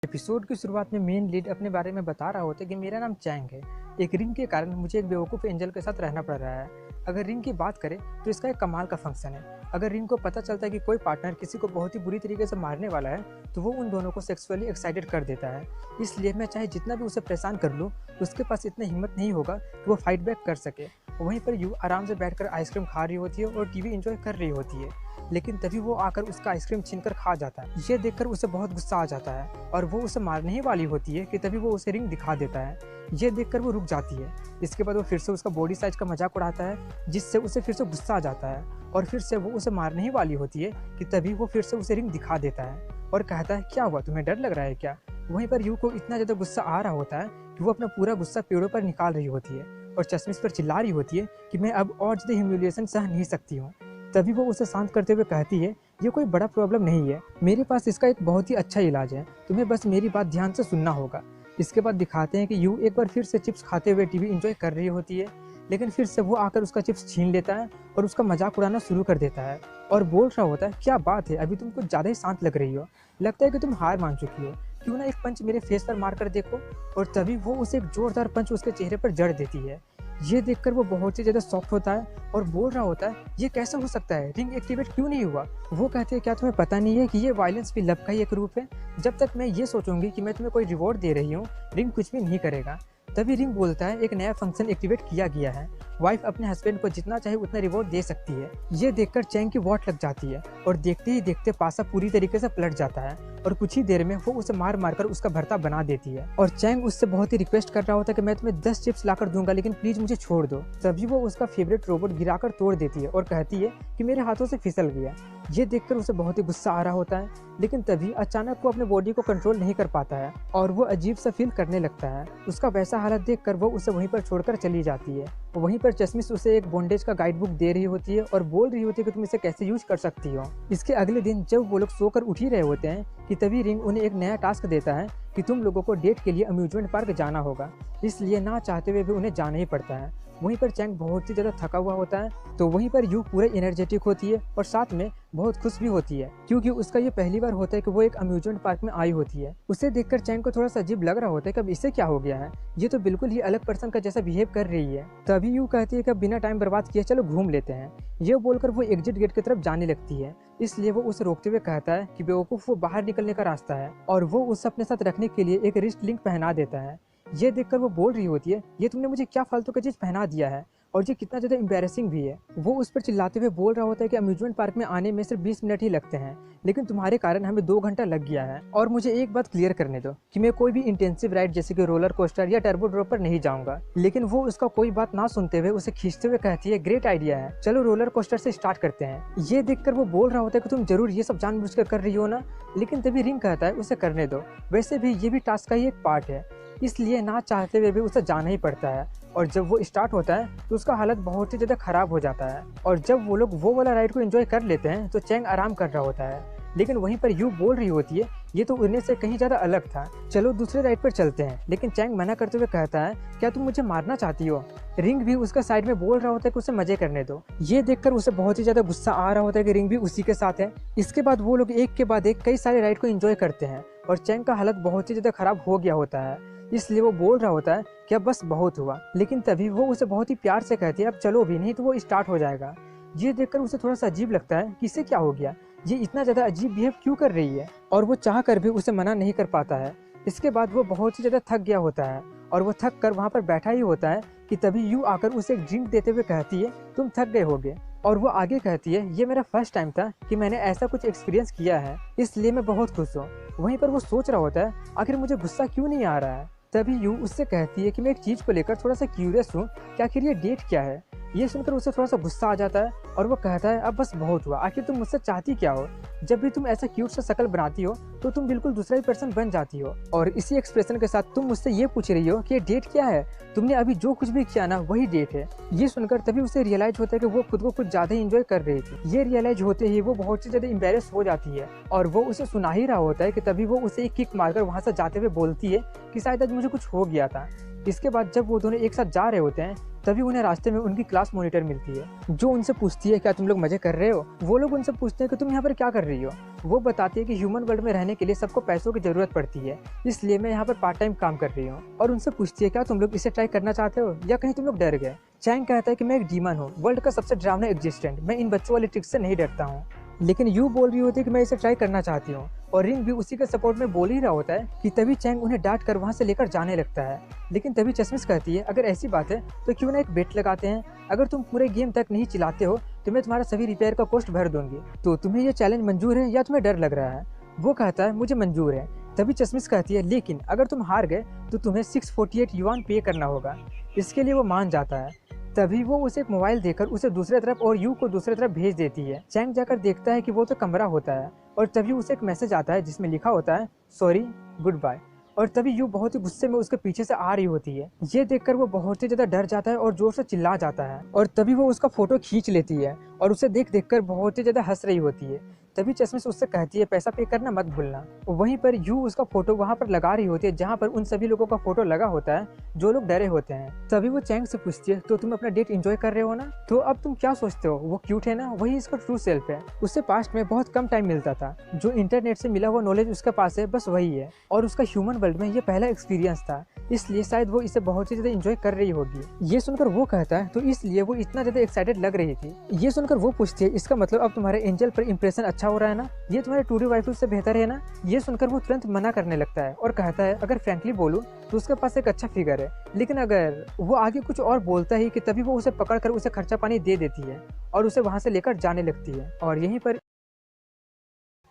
एपिसोड की शुरुआत में मेन लीड अपने बारे में बता रहा होता है कि मेरा नाम चैंग है, एक रिंग के कारण मुझे एक बेवकूफ़ एंजल के साथ रहना पड़ रहा है। अगर रिंग की बात करें तो इसका एक कमाल का फंक्शन है। अगर रिंग को पता चलता है कि कोई पार्टनर किसी को बहुत ही बुरी तरीके से मारने वाला है तो वो उन दोनों को सेक्सुअली एक्साइटेड कर देता है। इसलिए मैं चाहे जितना भी उसे परेशान कर लूँ, उसके पास इतना हिम्मत नहीं होगा कि वो फाइट बैक कर सके। वहीं पर यू आराम से बैठकर आइसक्रीम खा रही होती है और टीवी एंजॉय कर रही होती है, लेकिन तभी वो आकर उसका आइसक्रीम छीनकर खा जाता है। ये देखकर उसे बहुत गुस्सा आ जाता है और वो उसे मारने ही वाली होती है कि तभी वो उसे रिंग दिखा देता है। ये देखकर वो रुक जाती है। इसके बाद वो फिर से उसका बॉडी साइज का मजाक उड़ाता है, जिससे उसे फिर से गुस्सा आ जाता है और फिर से वो उसे मारने ही वाली होती है कि तभी वो फिर से उसे रिंग दिखा देता है और कहता है, क्या हुआ, तुम्हें डर लग रहा है क्या? वहीं पर यू को इतना ज़्यादा गुस्सा आ रहा होता है कि वो अपना पूरा गुस्सा पेड़ों पर निकाल रही होती है और चश्मिश पर चिल्ला रही होती है कि मैं अब और ज़्यादा ह्यूमिलिएशन सह नहीं सकती हूँ। तभी वो उसे शांत करते हुए कहती है, ये कोई बड़ा प्रॉब्लम नहीं है, मेरे पास इसका एक बहुत ही अच्छा इलाज है, तुम्हें बस मेरी बात ध्यान से सुनना होगा। इसके बाद दिखाते हैं कि यू एक बार फिर से चिप्स खाते हुए टीवी एंजॉय कर रही होती है, लेकिन फिर से वो आकर उसका चिप्स छीन लेता है और उसका मजाक उड़ाना शुरू कर देता है और बोल रहा होता है, क्या बात है, अभी तुम कुछ ज़्यादा ही शांत लग रही हो, लगता है कि तुम हार मान चुकी हो, क्यों ना एक पंच मेरे फेस पर मार कर देखो। और तभी वो उसे एक जोरदार पंच उसके चेहरे पर जड़ देती है। ये देखकर वो बहुत ही ज़्यादा शॉक्ड होता है और बोल रहा होता है, ये कैसा हो सकता है, रिंग एक्टिवेट क्यों नहीं हुआ? वो कहते हैं, क्या तुम्हें पता नहीं है कि ये वायलेंस भी लव का ही एक रूप है? जब तक मैं ये सोचूंगी कि मैं तुम्हें कोई रिवॉर्ड दे रही हूँ, रिंग कुछ भी नहीं करेगा। तभी रिंग बोलता है, एक नया फंक्शन एक्टिवेट किया गया है, वाइफ अपने हस्बैंड को जितना चाहे उतना रिवॉर्ड दे सकती है। ये देखकर चैंग की वॉट लग जाती है और देखते ही देखते पासा पूरी तरीके से पलट जाता है और कुछ ही देर में वो उसे मार मारकर उसका भरता बना देती है। और चैंग उससे बहुत ही रिक्वेस्ट कर रहा होता है कि मैं तुम्हें 10 चिप्स लाकर दूंगा, लेकिन प्लीज मुझे छोड़ दो। तभी वो उसका फेवरेट रोबोट गिराकर तोड़ देती है और कहती है कि मेरे हाथों से फिसल गया। ये देखकर उसे बहुत ही गुस्सा आ रहा होता है, लेकिन तभी अचानक वो अपने बॉडी को कंट्रोल नहीं कर पाता है और वो अजीब सा फील करने लगता है। उसका वैसा हालत देखकर वो उसे वहीं पर छोड़कर चली जाती है। वहीं पर चश्मिश उसे एक बॉन्डेज का गाइड बुक दे रही होती है और बोल रही होती है कि तुम इसे कैसे यूज कर सकती हो। इसके अगले दिन जब वो लोग सोकर उठ ही रहे होते हैं कि तभी रिंग उन्हें एक नया टास्क देता है कि तुम लोगों को डेट के लिए अम्यूजमेंट पार्क जाना होगा, इसलिए ना चाहते हुए भी उन्हें जाना ही पड़ता है। वहीं पर चैंग बहुत ही ज़्यादा थका हुआ होता है, तो वहीं पर यू पूरे एनर्जेटिक होती है और साथ में बहुत खुश भी होती है, क्योंकि उसका ये पहली बार होता है कि वो एक अम्यूजमेंट पार्क में आई होती है। उसे देखकर चैंग को थोड़ा सा अजीब लग रहा होता है कि अब इसे क्या हो गया है, ये तो बिल्कुल ही अलग पर्सन का जैसा बिहेव कर रही है। तभी यू कहती है कि अब बिना टाइम बर्बाद किए चलो घूम लेते हैं। ये बोलकर वो एग्जिट गेट की तरफ जाने लगती है, इसलिए वो उसे रोकते हुए कहता है कि बेवकूफ़, वो बाहर निकलने का रास्ता है और वो उसे अपने साथ रखने के लिए एक रिस्ट लिंक पहना देता है। ये देखकर वो बोल रही होती है, ये तुमने मुझे क्या फालतू का चीज़ पहना दिया है और ये कितना ज़्यादा एम्बैरेसिंग भी है। वो उस पर चिल्लाते हुए बोल रहा होता है कि अम्यूजमेंट पार्क में आने में सिर्फ 20 मिनट ही लगते हैं, लेकिन तुम्हारे कारण हमें 2 घंटा लग गया है। और मुझे एक बात क्लियर करने दो कि मैं कोई भी इंटेंसिव राइड जैसे कि रोलर कोस्टर या टर्बो ड्रॉप पर नहीं जाऊंगा। लेकिन वो उसका कोई बात ना सुनते हुए उसे खींचते हुए कहती है, ग्रेट आइडिया है, चलो रोलर कोस्टर से स्टार्ट करते हैं। ये देखकर वो बोल रहा होता है कि तुम जरूर ये सब जानबूझकर कर रही हो ना, लेकिन तभी रिंग कहता है उसे करने दो, वैसे भी ये भी टास्क का ही एक पार्ट है, इसलिए ना चाहते हुए भी उसे जाना ही पड़ता है। और जब वो स्टार्ट होता है तो उसका हालत बहुत ही ज़्यादा खराब हो जाता है और जब वो लोग वो वाला राइड को एंजॉय कर लेते हैं तो चैंग आराम कर रहा होता है, लेकिन वहीं पर यू बोल रही होती है, ये तो उड़ने से कहीं ज़्यादा अलग था, चलो दूसरे राइड पर चलते हैं। लेकिन चैंग मना करते हुए कहता है, क्या तुम मुझे मारना चाहती हो? रिंग भी उसका साइड में बोल रहा होता है कि उसे मजे करने दो। ये देखकर उसे बहुत ही ज़्यादा गुस्सा आ रहा होता है कि रिंग भी उसी के साथ है। इसके बाद वो लोग एक के बाद एक कई सारे राइड को एंजॉय करते हैं और चैंग का हालत बहुत ही ज़्यादा खराब हो गया होता है, इसलिए वो बोल रहा होता है कि अब बस बहुत हुआ। लेकिन तभी वो उसे बहुत ही प्यार से कहती है, अब चलो भी, नहीं तो वो स्टार्ट हो जाएगा। ये देखकर उसे थोड़ा सा अजीब लगता है कि इसे क्या हो गया, ये इतना ज़्यादा अजीब बिहेव क्यों कर रही है, और वो चाह कर भी उसे मना नहीं कर पाता है। इसके बाद वो बहुत ही ज़्यादा थक गया होता है और वो थक कर वहाँ पर बैठा ही होता है कि तभी यू आकर उसे एक ड्रिंक देते हुए कहती है, तुम थक गए होगे, और वो आगे कहती है, ये मेरा फर्स्ट टाइम था कि मैंने ऐसा कुछ एक्सपीरियंस किया है, इसलिए मैं बहुत खुश हूँ। वहीं पर वो सोच रहा होता है आखिर मुझे गुस्सा क्यों नहीं आ रहा है। तभी यू उससे कहती है कि मैं एक चीज़ को लेकर थोड़ा सा क्यूरियस हूँ कि आखिर ये डेट क्या है। ये सुनकर उसे थोड़ा सा गुस्सा आ जाता है और वो कहता है अब बस बहुत हुआ, आखिर तुम मुझसे चाहती क्या हो। जब भी तुम ऐसा क्यूट सा शक्ल बनाती हो तो तुम बिल्कुल दूसरा ही पर्सन बन जाती हो, और इसी एक्सप्रेशन के साथ तुम मुझसे ये पूछ रही हो कि ये डेट क्या है। तुमने अभी जो कुछ भी किया ना वही डेट है। ये सुनकर तभी उसे रियलाइज होता है कि वो खुद को कुछ ज्यादा ही इंजॉय कर रही थी। ये रियलाइज होते ही वो बहुत ही ज्यादा एम्बेरस हो जाती है और वो उसे सुना ही रहा होता है कि तभी वो उसे एक किक मारकर वहां से जाते हुए बोलती है कि शायद आज मुझे कुछ हो गया था। इसके बाद जब वो दोनों एक साथ जा रहे होते हैं तभी उन्हें रास्ते में उनकी क्लास मॉनिटर मिलती है, जो उनसे पूछती है क्या तुम लोग मजे कर रहे हो। वो लोग उनसे पूछते हैं कि तुम यहाँ पर क्या कर रही हो। वो बताती है कि ह्यूमन वर्ल्ड में रहने के लिए सबको पैसों की जरूरत पड़ती है, इसलिए मैं यहाँ पर पार्ट टाइम काम कर रही हूँ। और उनसे पूछती है क्या तुम लोग इसे ट्राई करना चाहते हो या कहीं तुम लोग डर गए। चैंग कहता है कि मैं एक डीमन हूँ, वर्ल्ड का सबसे डरावना एग्जिस्टेंट, मैं इन बच्चों वाले ट्रिक्स से नहीं डरता हूँ। लेकिन यू बोल रही होती है कि मैं इसे ट्राई करना चाहती हूँ, और रिंग भी उसी के सपोर्ट में बोल ही रहा होता है कि तभी चैंग उन्हें डांट कर वहाँ से लेकर जाने लगता है। लेकिन तभी चश्मिश कहती है अगर ऐसी बात है तो क्यों ना एक बेट लगाते हैं, अगर तुम पूरे गेम तक नहीं चिल्लाते हो तो मैं तुम्हारा सभी रिपेयर का कॉस्ट भर दूंगी। तो तुम्हें ये चैलेंज मंजूर है या तुम्हें डर लग रहा है। वो कहता है मुझे मंजूर है। तभी चश्मिश कहती है लेकिन अगर तुम हार गए तो तुम्हें 648 युआन पे करना होगा। इसके लिए वो मान जाता है। तभी वो उसे एक मोबाइल देकर उसे दूसरे तरफ और यू को दूसरे तरफ भेज देती है। चैंग जाकर देखता है कि वो तो कमरा होता है, और तभी उसे एक मैसेज आता है जिसमें लिखा होता है सॉरी गुड बाय। और तभी यू बहुत ही गुस्से में उसके पीछे से आ रही होती है। ये देखकर वो बहुत ही ज्यादा डर जाता है और जोर से चिल्ला जाता है, और तभी वो उसका फोटो खींच लेती है और उसे देख देख कर बहुत ही ज्यादा हंस रही होती है। तभी चश्मिश उससे कहती है पैसा पे करना मत भूलना। वहीं पर यू उसका फोटो वहां पर लगा रही होती है जहां पर उन सभी लोगों का फोटो लगा होता है जो लोग डरे होते हैं। तभी वो चैंग से पूछती है तो तुम अपना डेट एंजॉय कर रहे हो ना, तो अब तुम क्या सोचते हो वो क्यूट है ना, वही इसका ट्रू सेल्फ है। उससे पास्ट में बहुत कम टाइम मिलता था, जो इंटरनेट से मिला हुआ नॉलेज उसके पास है बस वही है, और उसका ह्यूमन वर्ल्ड में ये पहला एक्सपीरियंस था, इसलिए शायद वो इसे बहुत ही ज्यादा एंजॉय कर रही होगी। ये सुनकर वो कहता है तो इसलिए वो इतना ज्यादा एक्साइटेड लग रही थी। ये सुनकर वो पूछती है इसका मतलब अब तुम्हारे एंजल पर इंप्रेशन अच्छा हो रहा है ना, ये तुम्हारे टूरी वाइफ से बेहतर है ना। ये सुनकर वो तुरंत मना करने लगता है और कहता है अगर फ्रैंकली बोलूं तो उसके पास एक अच्छा फिगर है, लेकिन अगर वो आगे कुछ और बोलता ही कि तभी वो उसे पकड़कर उसे खर्चा पानी दे देती है और उसे वहां से लेकर जाने लगती है। और यहीं पर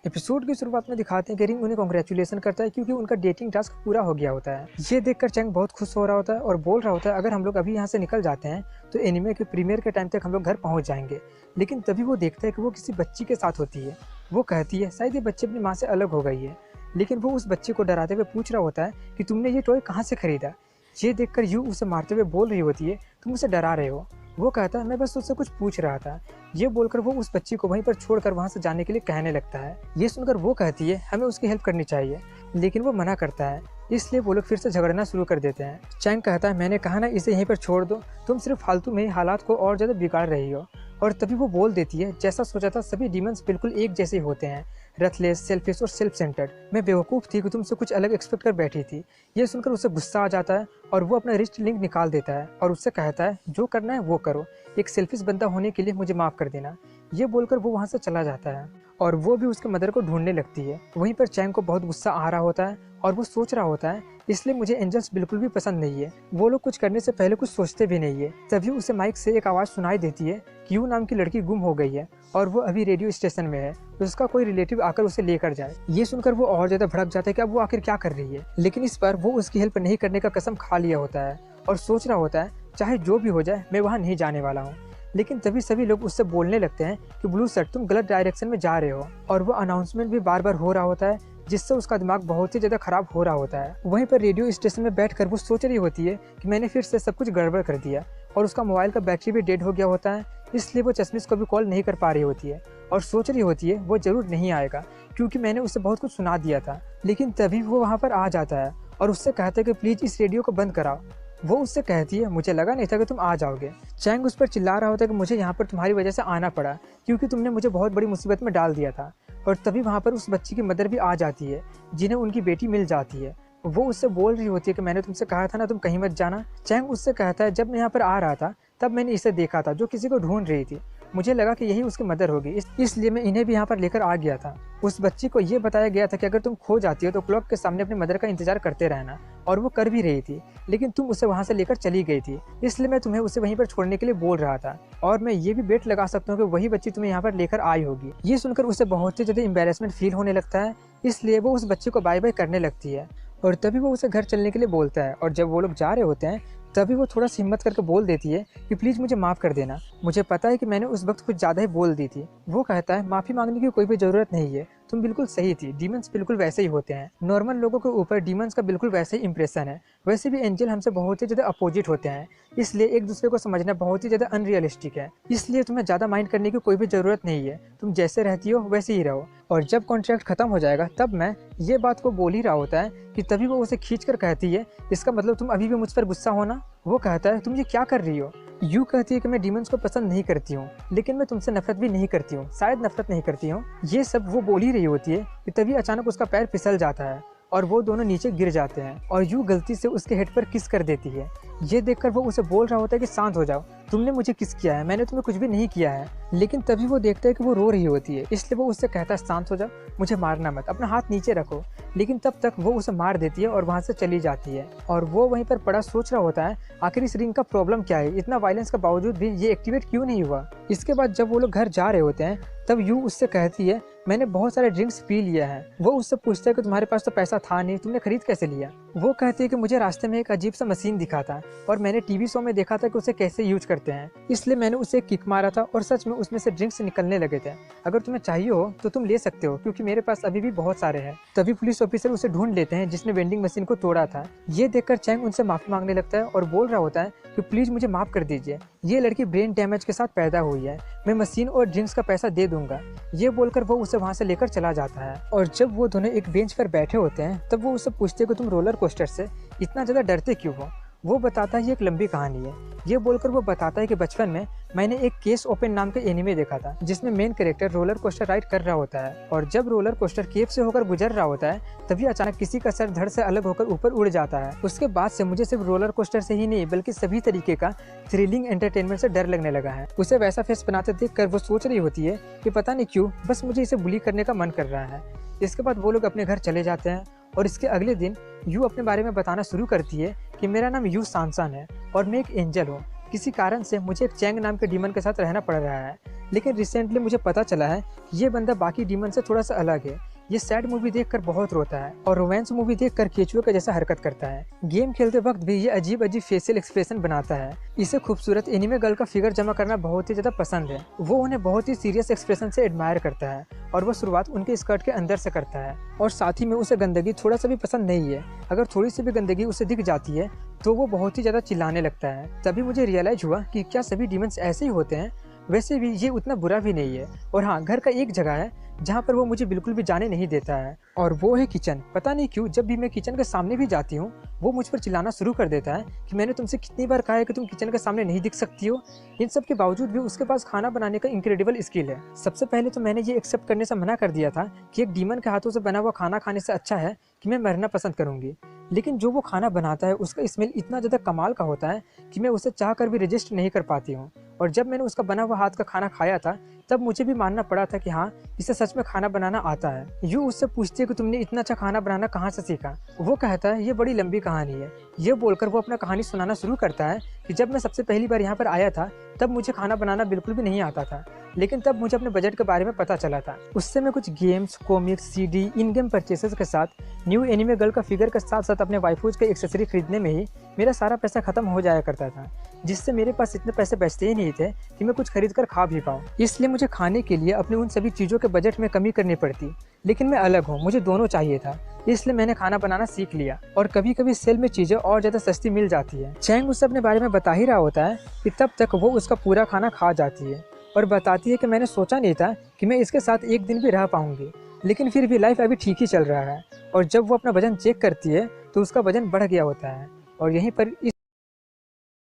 एपिसोड की शुरुआत में दिखाते हैं कि रिंग उन्हें कॉन्ग्रेचुलेशन करता है क्योंकि उनका डेटिंग टास्क पूरा हो गया होता है। ये देखकर चैंग बहुत खुश हो रहा होता है और बोल रहा होता है अगर हम लोग अभी यहाँ से निकल जाते हैं तो एनिमे के प्रीमियर के टाइम तक हम लोग घर पहुँच जाएंगे। लेकिन तभी वो देखता है कि वो किसी बच्ची के साथ होती है। वो कहती है शायद ये बच्ची अपनी माँ से अलग हो गई है, लेकिन वो उस बच्चे को डराते हुए पूछ रहा होता है कि तुमने ये टॉय कहाँ से खरीदा। ये देखकर यू उसे मारते हुए बोल रही होती है तुम उसे डरा रहे हो। वो कहता है मैं बस उससे कुछ पूछ रहा था। ये बोलकर वो उस बच्ची को वहीं पर छोड़कर वहां से जाने के लिए कहने लगता है। ये सुनकर वो कहती है हमें उसकी हेल्प करनी चाहिए, लेकिन वो मना करता है, इसलिए वो लोग फिर से झगड़ना शुरू कर देते हैं। चैंग कहता है मैंने कहा ना इसे यहीं पर छोड़ दो, तुम सिर्फ फालतू में हालात को और ज़्यादा बिगाड़ रही हो। और तभी वो बोल देती है जैसा सोचा था सभी डीमंस बिल्कुल एक जैसे होते हैं, रथलेस, सेल्फिश और सेल्फ सेंटर्ड। मैं बेवकूफ़ थी कि तुमसे कुछ अलग एक्सपेक्ट कर बैठी थी। ये सुनकर उसे गुस्सा आ जाता है और वो अपना रिस्ट लिंक निकाल देता है और उससे कहता है जो करना है वो करो, एक सेल्फिश बंदा होने के लिए मुझे माफ़ कर देना। ये बोलकर वो वहाँ से चला जाता है और वो भी उसके मदर को ढूंढने लगती है। वहीं पर चैंग को बहुत गुस्सा आ रहा होता है और वो सोच रहा होता है इसलिए मुझे एंजल्स बिल्कुल भी पसंद नहीं है, वो लोग कुछ करने से पहले कुछ सोचते भी नहीं है। तभी उसे माइक से एक आवाज़ सुनाई देती है कि यू नाम की लड़की गुम हो गई है और वो अभी रेडियो स्टेशन में है, तो उसका कोई रिलेटिव आकर उसे लेकर जाए। ये सुनकर वो और ज़्यादा भड़क जाता है कि अब वो आखिर क्या कर रही है, लेकिन इस बार वो उसकी हेल्प नहीं करने का कसम खा लिया होता है और सोच रहा होता है चाहे जो भी हो जाए मैं वहाँ नहीं जाने वाला हूँ। लेकिन तभी सभी लोग उससे बोलने लगते हैं कि ब्लू शर्ट तुम गलत डायरेक्शन में जा रहे हो, और वो अनाउंसमेंट भी बार बार हो रहा होता है जिससे उसका दिमाग बहुत ही ज़्यादा खराब हो रहा होता है। वहीं पर रेडियो स्टेशन में बैठकर वो सोच रही होती है कि मैंने फिर से सब कुछ गड़बड़ कर दिया, और उसका मोबाइल का बैटरी भी डेड हो गया होता है, इसलिए वो चश्मिश को भी कॉल नहीं कर पा रही होती है और सोच रही होती है वो ज़रूर नहीं आएगा क्योंकि मैंने उसे बहुत कुछ सुना दिया था। लेकिन तभी वो वहाँ पर आ जाता है और उससे कहता है कि प्लीज़ इस रेडियो को बंद कराओ। वो उससे कहती है मुझे लगा नहीं था कि तुम आ जाओगे। चैंग उस पर चिल्ला रहा होता है कि मुझे यहाँ पर तुम्हारी वजह से आना पड़ा क्योंकि तुमने मुझे बहुत बड़ी मुसीबत में डाल दिया था। और तभी वहाँ पर उस बच्ची की मदर भी आ जाती है जिन्हें उनकी बेटी मिल जाती है। वो उससे बोल रही होती है कि मैंने तुमसे कहा था ना तुम कहीं मत जाना। चैंग उससे कहता है जब मैं यहाँ पर आ रहा था तब मैंने इसे देखा था जो किसी को ढूंढ रही थी, मुझे लगा कि यही उसकी मदर होगी, इसलिए मैं इन्हें भी यहाँ पर लेकर आ गया था। उस बच्ची को ये बताया गया था कि अगर तुम खो जाती हो तो क्लॉक के सामने अपनी मदर का इंतजार करते रहना, और वो कर भी रही थी, लेकिन तुम उसे वहाँ से लेकर चली गई थी, इसलिए मैं तुम्हें उसे वहीं पर छोड़ने के लिए बोल रहा था। और मैं ये भी बेट लगा सकता हूँ कि वही बच्ची तुम्हें यहाँ पर लेकर आई होगी। ये सुनकर उसे बहुत ही ज़्यादा एम्बैरेसमेंट फील होने लगता है, इसलिए वो उस बच्चे को बाय बाय करने लगती है। और तभी वो उसे घर चलने के लिए बोलता है, और जब वो लोग जा रहे होते हैं तभी वो थोड़ा सी हिम्मत करके बोल देती है कि प्लीज़ मुझे माफ़ कर देना, मुझे पता है कि मैंने उस वक्त कुछ ज़्यादा ही बोल दी थी। वो कहता है माफ़ी मांगने की कोई भी ज़रूरत नहीं है, तुम बिल्कुल सही थी, डीमंस बिल्कुल वैसे ही होते हैं, नॉर्मल लोगों के ऊपर डीमंस का बिल्कुल वैसे ही इंप्रेशन है। वैसे भी एंजल हमसे बहुत ही ज़्यादा अपोजिट होते हैं, इसलिए एक दूसरे को समझना बहुत ही ज़्यादा अनरियलिस्टिक है, इसलिए तुम्हें ज़्यादा माइंड करने की कोई भी ज़रूरत नहीं है, तुम जैसे रहती हो वैसे ही रहो। और जब कॉन्ट्रैक्ट खत्म हो जाएगा तब मैं ये बात को बोल ही रहा होता है कि तभी वो उसे खींच कर कहती है, इसका मतलब तुम अभी भी मुझ पर गुस्सा हो ना? वो कहता है तुम ये क्या कर रही हो? यू कहती है कि मैं डीमंस को पसंद नहीं करती हूँ, लेकिन मैं तुमसे नफरत भी नहीं करती हूँ, शायद नफरत नहीं करती हूँ। ये सब वो बोल ही रही होती है कि तभी अचानक उसका पैर फिसल जाता है और वो दोनों नीचे गिर जाते हैं, और यू गलती से उसके हेड पर किस कर देती है। ये देखकर वो उसे बोल रहा होता है कि शांत हो जाओ, तुमने मुझे किस किया है, मैंने तुम्हें कुछ भी नहीं किया है। लेकिन तभी वो देखता है कि वो रो रही होती है, इसलिए वो उससे कहता है शांत हो जाओ, मुझे मारना मत, अपना हाथ नीचे रखो। लेकिन तब तक वो उसे मार देती है और वहाँ से चली जाती है। और वो वहीं पर पड़ा सोच रहा होता है आखिर इस रिंग का प्रॉब्लम क्या है, इतना वायलेंस के बावजूद भी ये एक्टिवेट क्यों नहीं हुआ। इसके बाद जब वो लोग घर जा रहे होते हैं तब यू उससे कहती है मैंने बहुत सारे ड्रिंक्स पी लिया है। वो उससे पूछता है कि तुम्हारे पास तो पैसा था नहीं, तुमने खरीद कैसे लिया? वो कहती है कि मुझे रास्ते में एक अजीब सा मशीन दिखा था और मैंने टीवी शो में देखा था कि उसे कैसे यूज करते हैं, इसलिए मैंने उसे किक मारा था और सच में उसमें से ड्रिंक्स निकलने लगे थे। अगर तुम्हें चाहिए हो तो तुम ले सकते हो, क्योंकि मेरे पास अभी भी बहुत सारे हैं। तभी पुलिस ऑफिसर उसे ढूंढ लेते हैं जिसने वेंडिंग मशीन को तोड़ा था। ये देखकर चैंग उनसे माफी मांगने लगता है और बोल रहा होता है कि प्लीज मुझे माफ कर दीजिए, ये लड़की ब्रेन डैमेज के साथ पैदा हुई है, मैं मशीन और ड्रिंक्स का पैसा दे दूंगा। ये बोलकर वो उसे वहाँ से लेकर चला जाता है। और जब वो दोनों एक बेंच पर बैठे होते हैं तब वो उससे पूछते हैं कि तुम रोलर कोस्टर से इतना ज़्यादा डरते क्यों हो? वो बताता है ये एक लंबी कहानी है। ये बोलकर वो बताता है कि बचपन में मैंने एक केस ओपन नाम के एनिमे देखा था जिसमें main character roller coaster ride कर रहा होता है, और जब रोलर कोस्टर केव से होकर गुजर रहा होता है तभी अचानक किसी का सर धड़ से अलग होकर ऊपर उड़ जाता है। उसके बाद से मुझे सिर्फ रोलर कोस्टर से ही नहीं बल्कि सभी तरीके का थ्रिलिंग एंटरटेनमेंट से डर लगने लगा है। उसे वैसा फेस बनाते देखकर वो सोच रही होती है कि पता नहीं क्यों बस मुझे इसे बुली करने का मन कर रहा है। इसके बाद वो लोग अपने घर चले जाते हैं और इसके अगले दिन यू अपने बारे में बताना शुरू करती है कि मेरा नाम यू सांसान है और मैं एक एंजल हूँ। किसी कारण से मुझे एक चैंग नाम के डीमन के साथ रहना पड़ रहा है, लेकिन रिसेंटली मुझे पता चला है कि ये बंदा बाकी डीमन से थोड़ा सा अलग है। ये सैड मूवी देखकर बहुत रोता है और रोमांस मूवी देखकर केचुए का जैसा हरकत करता है। गेम खेलते वक्त भी ये अजीब अजीब फेशियल एक्सप्रेशन बनाता है। इसे खूबसूरत एनिमे गर्ल का फिगर जमा करना बहुत ही ज़्यादा पसंद है। वो उन्हें बहुत ही सीरियस एक्सप्रेशन से एडमायर करता है और वो शुरुआत उनके स्कर्ट के अंदर से करता है। और साथ ही में उसे गंदगी थोड़ा सा भी पसंद नहीं है। अगर थोड़ी सी भी गंदगी उसे दिख जाती है तो वो बहुत ही ज़्यादा चिल्लाने लगता है। तभी मुझे रियलाइज हुआ कि क्या सभी डीमंस ऐसे ही होते हैं? वैसे भी ये उतना बुरा भी नहीं है। और हाँ, घर का एक जगह है जहाँ पर वो मुझे बिल्कुल भी जाने नहीं देता है, और वो है किचन। पता नहीं क्यों जब भी मैं किचन के सामने भी जाती हूँ वो मुझ पर चिल्लाना शुरू कर देता है कि मैंने तुमसे कितनी बार कहा है कि तुम किचन के सामने नहीं दिख सकती हो। इन सब के बावजूद भी उसके पास खाना बनाने का इनक्रेडिबल स्किल है। सबसे पहले तो मैंने ये एक्सेप्ट करने से मना कर दिया था कि एक डीमन के हाथों से बना हुआ खाना खाने से अच्छा है कि मैं मरना पसंद करूंगी, लेकिन जो वो खाना बनाता है उसका स्मेल इतना ज़्यादा कमाल का होता है कि मैं उसे चाह कर भी रजिस्ट नहीं कर पाती हूँ। और जब मैंने उसका बना हुआ हाथ का खाना खाया था तब मुझे भी मानना पड़ा था कि हाँ, इसे सच में खाना बनाना आता है। यू उससे पूछती है कि तुमने इतना अच्छा खाना बनाना कहाँ से सीखा? वो कहता है ये बड़ी लंबी कहानी है। ये बोलकर वो अपना कहानी सुनाना शुरू करता है कि जब मैं सबसे पहली बार यहाँ पर आया था तब मुझे खाना बनाना बिल्कुल भी नहीं आता था, लेकिन तब मुझे अपने बजट के बारे में पता चला था। उससे मैं कुछ गेम्स, कॉमिक्स, सीडी, इन गेम परचेसेस के साथ न्यू एनिमे गर्ल का फिगर के साथ साथ अपने वाइफूज के एक्सेसरी खरीदने में ही मेरा सारा पैसा खत्म हो जाया करता था, जिससे मेरे पास इतने पैसे बचते ही नहीं थे कि मैं कुछ खरीद कर खा भी पाऊँ। इसलिए मुझे खाने के लिए अपने उन सभी चीज़ों के बजट में कमी करनी पड़ती। लेकिन मैं अलग हूँ, मुझे दोनों चाहिए था, इसलिए मैंने खाना बनाना सीख लिया। और कभी कभी सेल में चीज़ें और ज़्यादा सस्ती मिल जाती है। चैंग उससे अपने बारे में बता ही रहा होता है कि तब तक वो उसका पूरा खाना खा जाती है और बताती है कि मैंने सोचा नहीं था कि मैं इसके साथ एक दिन भी रह पाऊंगी, लेकिन फिर भी लाइफ अभी ठीक ही चल रहा है। और जब वो अपना वजन चेक करती है तो उसका वजन बढ़ गया होता है। और यहीं पर इस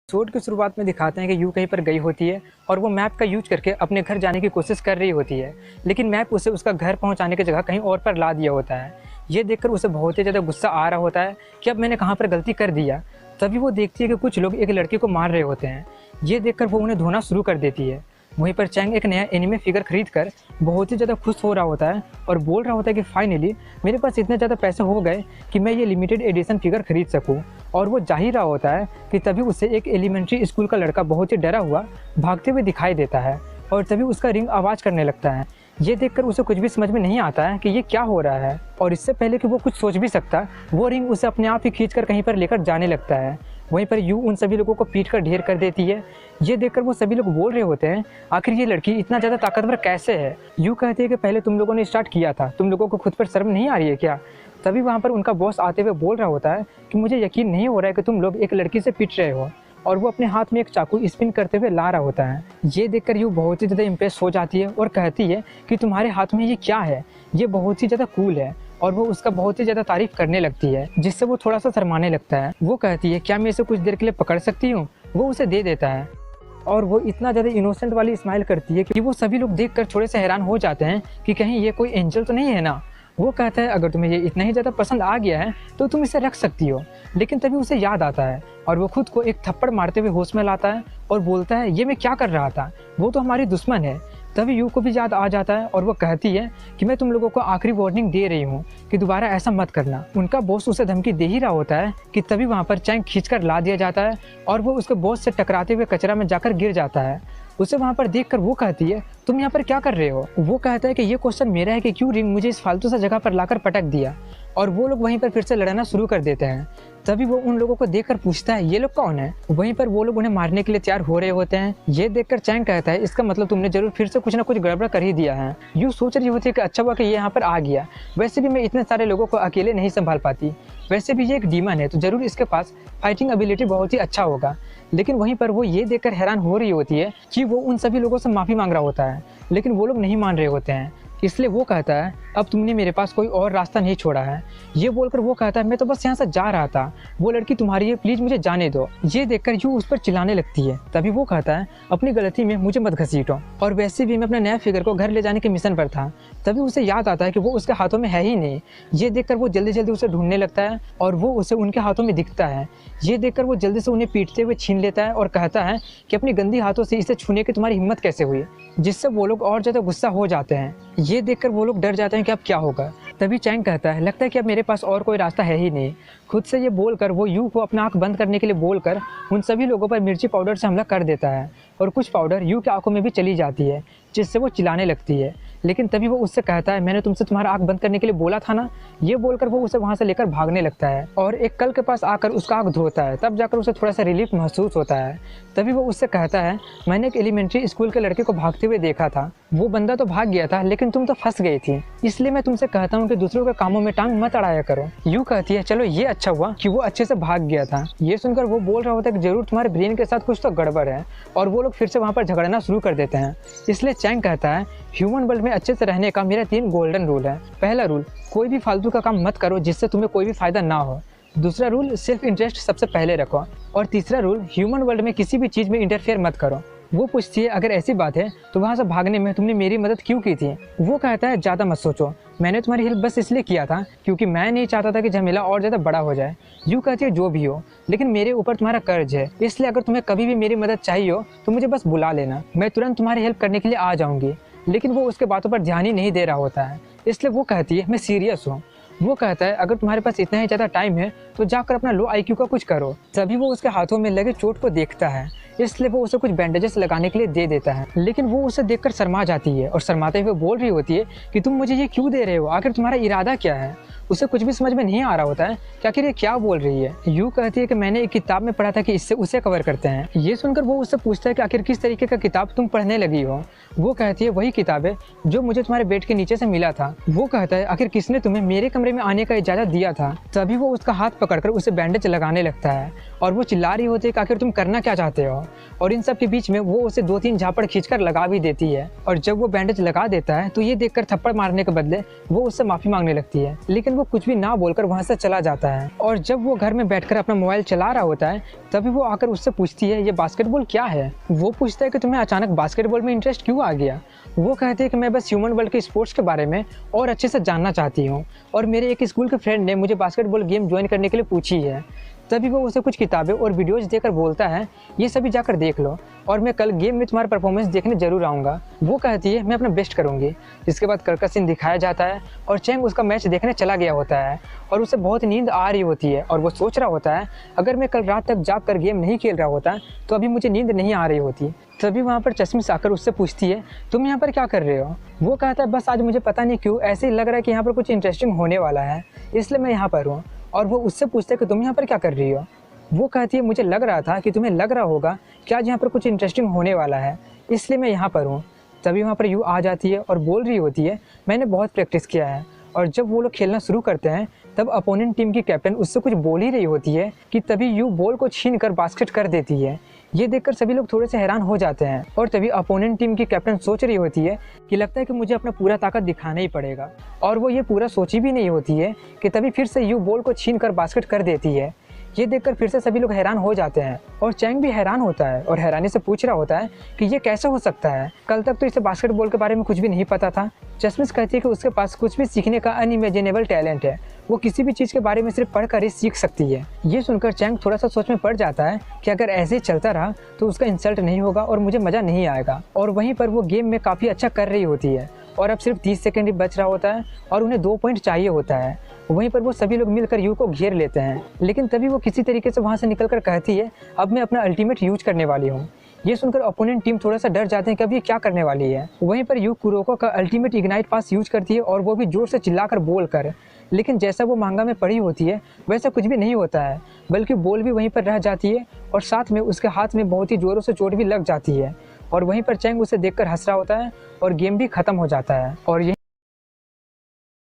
एपिसोड की शुरुआत में दिखाते हैं कि यू कहीं पर गई होती है और वो मैप का यूज करके अपने घर जाने की कोशिश कर रही होती है, लेकिन मैप उसे उसका घर पहुंचाने की जगह कहीं और पर ला दिया होता है। ये देखकर उसे बहुत ही ज़्यादा गुस्सा आ रहा होता है कि अब मैंने कहाँ पर गलती कर दिया। तभी वो देखती है कि कुछ लोग एक लड़की को मार रहे होते हैं। ये देखकर वो उन्हें धोना शुरू कर देती है। वहीं पर चैंग एक नया एनिमे फिगर खरीद कर बहुत ही ज़्यादा खुश हो रहा होता है और बोल रहा होता है कि फाइनली मेरे पास इतने ज़्यादा पैसे हो गए कि मैं ये लिमिटेड एडिशन फिगर खरीद सकूं। और वो जा ही रहा होता है कि तभी उसे एक एलिमेंट्री स्कूल का लड़का बहुत ही डरा हुआ भागते हुए दिखाई देता है और तभी उसका रिंग आवाज़ करने लगता है। ये देखकर उसे कुछ भी समझ में नहीं आता है कि ये क्या हो रहा है, और इससे पहले कि वो कुछ सोच भी सकता, वो रिंग उसे अपने आप ही खींचकर कहीं पर लेकर जाने लगता है। वहीं पर यू उन सभी लोगों को पीट कर ढेर कर देती है। ये देखकर वो सभी लोग बोल रहे होते हैं आखिर ये लड़की इतना ज़्यादा ताकतवर कैसे है। यू कहती है कि पहले तुम लोगों ने स्टार्ट किया था, तुम लोगों को खुद पर शर्म नहीं आ रही है क्या। तभी वहाँ पर उनका बॉस आते हुए बोल रहा होता है कि मुझे यकीन नहीं हो रहा है कि तुम लोग एक लड़की से पिट रहे हो, और वो अपने हाथ में एक चाकू स्पिन करते हुए ला रहा होता है। ये देखकर यू बहुत ही ज़्यादा इम्प्रेस हो जाती है और कहती है कि तुम्हारे हाथ में ये क्या है, ये बहुत ही ज़्यादा कूल है, और वो उसका बहुत ही ज़्यादा तारीफ करने लगती है, जिससे वो थोड़ा सा शर्माने लगता है। वो कहती है क्या मैं इसे कुछ देर के लिए पकड़ सकती हूँ। वो उसे दे देता है और वो इतना ज़्यादा इनोसेंट वाली स्माइल करती है कि वो सभी लोग देखकर थोड़े से हैरान हो जाते हैं कि कहीं ये कोई एंजल तो नहीं है ना। वो कहता है अगर तुम्हें ये इतना ही ज़्यादा पसंद आ गया है तो तुम इसे रख सकती हो। लेकिन तभी उसे याद आता है और वो खुद को एक थप्पड़ मारते हुए होश में लाता है और बोलता है ये मैं क्या कर रहा था, वो तो हमारी दुश्मन है। तभी यू को भी याद आ जाता है और वो कहती है कि मैं तुम लोगों को आखिरी वार्निंग दे रही हूँ कि दोबारा ऐसा मत करना। उनका बॉस उसे धमकी दे ही रहा होता है कि तभी वहाँ पर चैंग खींचकर ला दिया जाता है और वो उसके बॉस से टकराते हुए कचरा में जाकर गिर जाता है। उसे वहाँ पर देखकर वो कहती है तुम यहाँ पर क्या कर रहे हो। वो कहता है कि ये क्वेश्चन मेरा है कि क्यों रिंग मुझे इस फालतू सा जगह पर लाकर पटक दिया, और वो लोग वहीं पर फिर से लड़ना शुरू कर देते हैं। तभी वो उन लोगों को देखकर पूछता है ये लोग कौन है। वहीं पर वो लोग उन्हें मारने के लिए तैयार हो रहे होते हैं। ये देखकर चैंग कहता है इसका मतलब तुमने जरूर फिर से कुछ ना कुछ गड़बड़ कर ही दिया है। यू सोच रही होती है कि अच्छा हुआ कि ये यहाँ पर आ गया, वैसे भी मैं इतने सारे लोगों को अकेले नहीं संभाल पाती, वैसे भी ये एक डीमन है तो जरूर इसके पास फाइटिंग एबिलिटी बहुत ही अच्छा होगा। लेकिन वहीं पर वो ये देखकर हैरान हो रही होती है कि वो उन सभी लोगों से माफ़ी मांग रहा होता है, लेकिन वो लोग नहीं मान रहे होते हैं। इसलिए वो कहता है अब तुमने मेरे पास कोई और रास्ता नहीं छोड़ा है। ये बोलकर वो कहता है मैं तो बस यहाँ से जा रहा था, वो लड़की तुम्हारी है, प्लीज़ मुझे जाने दो। ये देखकर यू उस पर चिल्लाने लगती है। तभी वो कहता है अपनी गलती में मुझे मत घसीटो, और वैसे भी मैं अपने नया फिगर को घर ले जाने के मिशन पर था। तभी उसे याद आता है कि वो उसके हाथों में है ही नहीं। ये देखकर वो जल्दी जल्दी उसे ढूंढने लगता है और वो उसे उनके हाथों में दिखता है। ये देखकर वो जल्दी से उन्हें पीटते हुए छीन लेता है और कहता है कि अपनी गंदी हाथों से इसे छूने की तुम्हारी हिम्मत कैसे हुई, जिससे वो लोग और ज़्यादा गुस्सा हो जाते हैं। ये देखकर वो लोग डर जाते हैं कि अब क्या होगा। तभी चैंग कहता है लगता है कि अब मेरे पास और कोई रास्ता है ही नहीं। खुद से ये बोलकर वो यू को अपना आंख बंद करने के लिए बोलकर उन सभी लोगों पर मिर्ची पाउडर से हमला कर देता है और कुछ पाउडर यू की आंखों में भी चली जाती है, जिससे वो चिल्लाने लगती है। लेकिन तभी वो उससे कहता है मैंने तुमसे तुम्हारा आंख बंद करने के लिए बोला था ना। ये बोलकर वो उसे वहाँ से लेकर भागने लगता है और एक कल के पास आकर उसका आंख धोता है। तब जाकर उसे थोड़ा सा रिलीफ महसूस होता है। तभी वो उससे कहता है मैंने एक एलिमेंट्री स्कूल के लड़के को भागते हुए देखा था, वो बंदा तो भाग गया था लेकिन तुम तो फंस गई थी, इसलिए मैं तुमसे कहता हूँ कि दूसरों के कामों में टांग मत अड़ाया करो। यू कहती है चलो ये अच्छा हुआ कि वो अच्छे से भाग गया था। ये सुनकर वो बोल रहा होता है कि जरूर तुम्हारे ब्रेन के साथ कुछ तो गड़बड़ है, और वो लोग फिर से वहाँ पर झगड़ना शुरू कर देते हैं। इसलिए चैंग कहता है ह्यूमन वर्ल्ड में अच्छे से रहने का मेरा 3 गोल्डन रूल है। पहला रूल कोई भी फालतू का काम मत करो जिससे तुम्हें कोई भी फायदा ना हो। दूसरा रूल सेल्फ इंटरेस्ट सबसे पहले रखो, और तीसरा रूल ह्यूमन वर्ल्ड में किसी भी चीज़ में इंटरफेयर मत करो। वो पूछती है अगर ऐसी बात है तो वहाँ से भागने में तुमने मेरी मदद क्यों की थी। वो कहता है ज़्यादा मत सोचो, मैंने तुम्हारी हेल्प बस इसलिए किया था क्योंकि मैं नहीं चाहता था कि झमेला और ज़्यादा बड़ा हो जाए। यूँ कहती है जो भी हो, लेकिन मेरे ऊपर तुम्हारा कर्ज है, इसलिए अगर तुम्हें कभी भी मेरी मदद चाहिए हो तो मुझे बस बुला लेना, मैं तुरंत तुम्हारी हेल्प करने के लिए आ जाऊँगी। लेकिन वो उसके बातों पर ध्यान ही नहीं दे रहा होता है, इसलिए वो कहती है मैं सीरियस हूँ। वो कहता है अगर तुम्हारे पास इतना ही ज़्यादा टाइम है तो जाकर अपना लो IQ का कुछ करो। तभी वो उसके हाथों में लगे चोट को देखता है, इसलिए वो उसे कुछ बैंडेजेस लगाने के लिए दे देता है। लेकिन वो उसे देखकर शर्मा जाती है और शर्माते हुए बोल रही होती है कि तुम मुझे ये क्यों दे रहे हो, आखिर तुम्हारा इरादा क्या है। उसे कुछ भी समझ में नहीं आ रहा होता है कि आखिर ये क्या बोल रही है। यू कहती है कि मैंने एक किताब में पढ़ा था कि इससे उसे कवर करते हैं। ये सुनकर वो उससे पूछता है कि आखिर किस तरीके का किताब तुम पढ़ने लगी हो। वो कहती है वही किताब है जो मुझे तुम्हारे बेड के नीचे से मिला था। वो कहता है आखिर किसने तुम्हें मेरे कमरे में आने का इजाज़त दिया था। तभी वो उसका हाथ पकड़कर उसे बैंडेज लगाने लगता है और वो चिल्ला रही होती है कि आखिर तुम करना क्या चाहते हो। और इन सब के बीच में वो उसे 2-3 झापड़ खींचकर लगा भी देती है, और जब वो बैंडेज लगा देता है तो ये देखकर थप्पड़ मारने के बदले वो उससे माफ़ी मांगने लगती है। लेकिन वो कुछ भी ना बोलकर वहाँ से चला जाता है। और जब वो घर में बैठकर अपना मोबाइल चला रहा होता है तभी वो आकर उससे पूछती है ये बास्केटबॉल क्या है। वो पूछता है कि तुम्हें अचानक बास्केटबॉल में इंटरेस्ट क्यों आ गया। वो कहते हैं कि मैं बस ह्यूमन वर्ल्ड के स्पोर्ट्स के बारे में और अच्छे से जानना चाहती हूँ, और मेरे एक स्कूल के फ्रेंड ने मुझे बास्केटबॉल गेम ज्वाइन करने के लिए पूछी है। तभी वो उसे कुछ किताबें और वीडियोज़ देकर बोलता है, ये सभी जाकर देख लो और मैं कल गेम में तुम्हारा परफॉर्मेंस देखने ज़रूर आऊँगा। वो कहती है, मैं अपना बेस्ट करूँगी। जिसके बाद कल का सीन दिखाया जाता है और चैंग उसका मैच देखने चला गया होता है और उसे बहुत नींद आ रही होती है और वो सोच रहा होता है, अगर मैं कल रात तक जाग कर गेम नहीं खेल रहा होता तो अभी मुझे नींद नहीं आ रही होती। तभी वहाँ पर चश्मिश आकर उससे पूछती है, तुम यहाँ पर क्या कर रहे हो? वो कहता है, बस आज मुझे पता नहीं क्यों ऐसे ही लग रहा है कि यहाँ पर कुछ इंटरेस्टिंग होने वाला है, इसलिए मैं यहाँ पर हूँ। और वो उससे पूछता है कि तुम यहाँ पर क्या कर रही हो? वो कहती है, मुझे लग रहा था कि तुम्हें लग रहा होगा कि आज यहाँ पर कुछ इंटरेस्टिंग होने वाला है, इसलिए मैं यहाँ पर हूँ। तभी वहाँ पर यू आ जाती है और बोल रही होती है, मैंने बहुत प्रैक्टिस किया है। और जब वो लोग खेलना शुरू करते हैं तब अपोनेंट टीम की कैप्टन उससे कुछ बोल ही रही होती है कि तभी यू बॉल को छीन कर बास्केट कर देती है। ये देखकर सभी लोग थोड़े से हैरान हो जाते हैं और तभी अपोनेंट टीम की कैप्टन सोच रही होती है कि लगता है कि मुझे अपना पूरा ताकत दिखाना ही पड़ेगा। और वो ये पूरा सोची भी नहीं होती है कि तभी फिर से यू बॉल को छीन कर बास्केट कर देती है। ये देखकर फिर से सभी लोग हैरान हो जाते हैं और चैंग भी हैरान होता है और हैरानी से पूछ रहा होता है कि ये कैसे हो सकता है, कल तक तो इसे बास्केटबॉल के बारे में कुछ भी नहीं पता था। चश्मिश कहती है कि उसके पास कुछ भी सीखने का अनइमेजिनेबल टैलेंट है, वो किसी भी चीज़ के बारे में सिर्फ पढ़कर ही सीख सकती है। ये सुनकर चैंग थोड़ा सा सोच में पड़ जाता है कि अगर ऐसे ही चलता रहा तो उसका इंसल्ट नहीं होगा और मुझे मज़ा नहीं आएगा। और वहीं पर वो गेम में काफ़ी अच्छा कर रही होती है और अब सिर्फ 30 सेकंड ही बच रहा होता है और उन्हें 2 पॉइंट चाहिए होता है। वहीं पर वो सभी लोग मिलकर यू को घेर लेते हैं, लेकिन तभी वो किसी तरीके से वहाँ से निकलकर कहती है, अब मैं अपना अल्टीमेट यूज करने वाली हूँ। ये सुनकर अपोनेंट टीम थोड़ा सा डर जाते हैं कि अब ये क्या करने वाली है। वहीं पर यू कुरोको का अल्टीमेट इग्नाइट पास यूज करती है और वो भी जोर से चिल्लाकर बोल कर, लेकिन जैसा वो मांगा में पड़ी होती है वैसा कुछ भी नहीं होता है, बल्कि बॉल भी वहीं पर रह जाती है और साथ में उसके हाथ में बहुत ही जोरों से चोट भी लग जाती है। और वहीं पर चैंग उसे देखकर हंस रहा होता है और गेम भी खत्म हो जाता है। और ये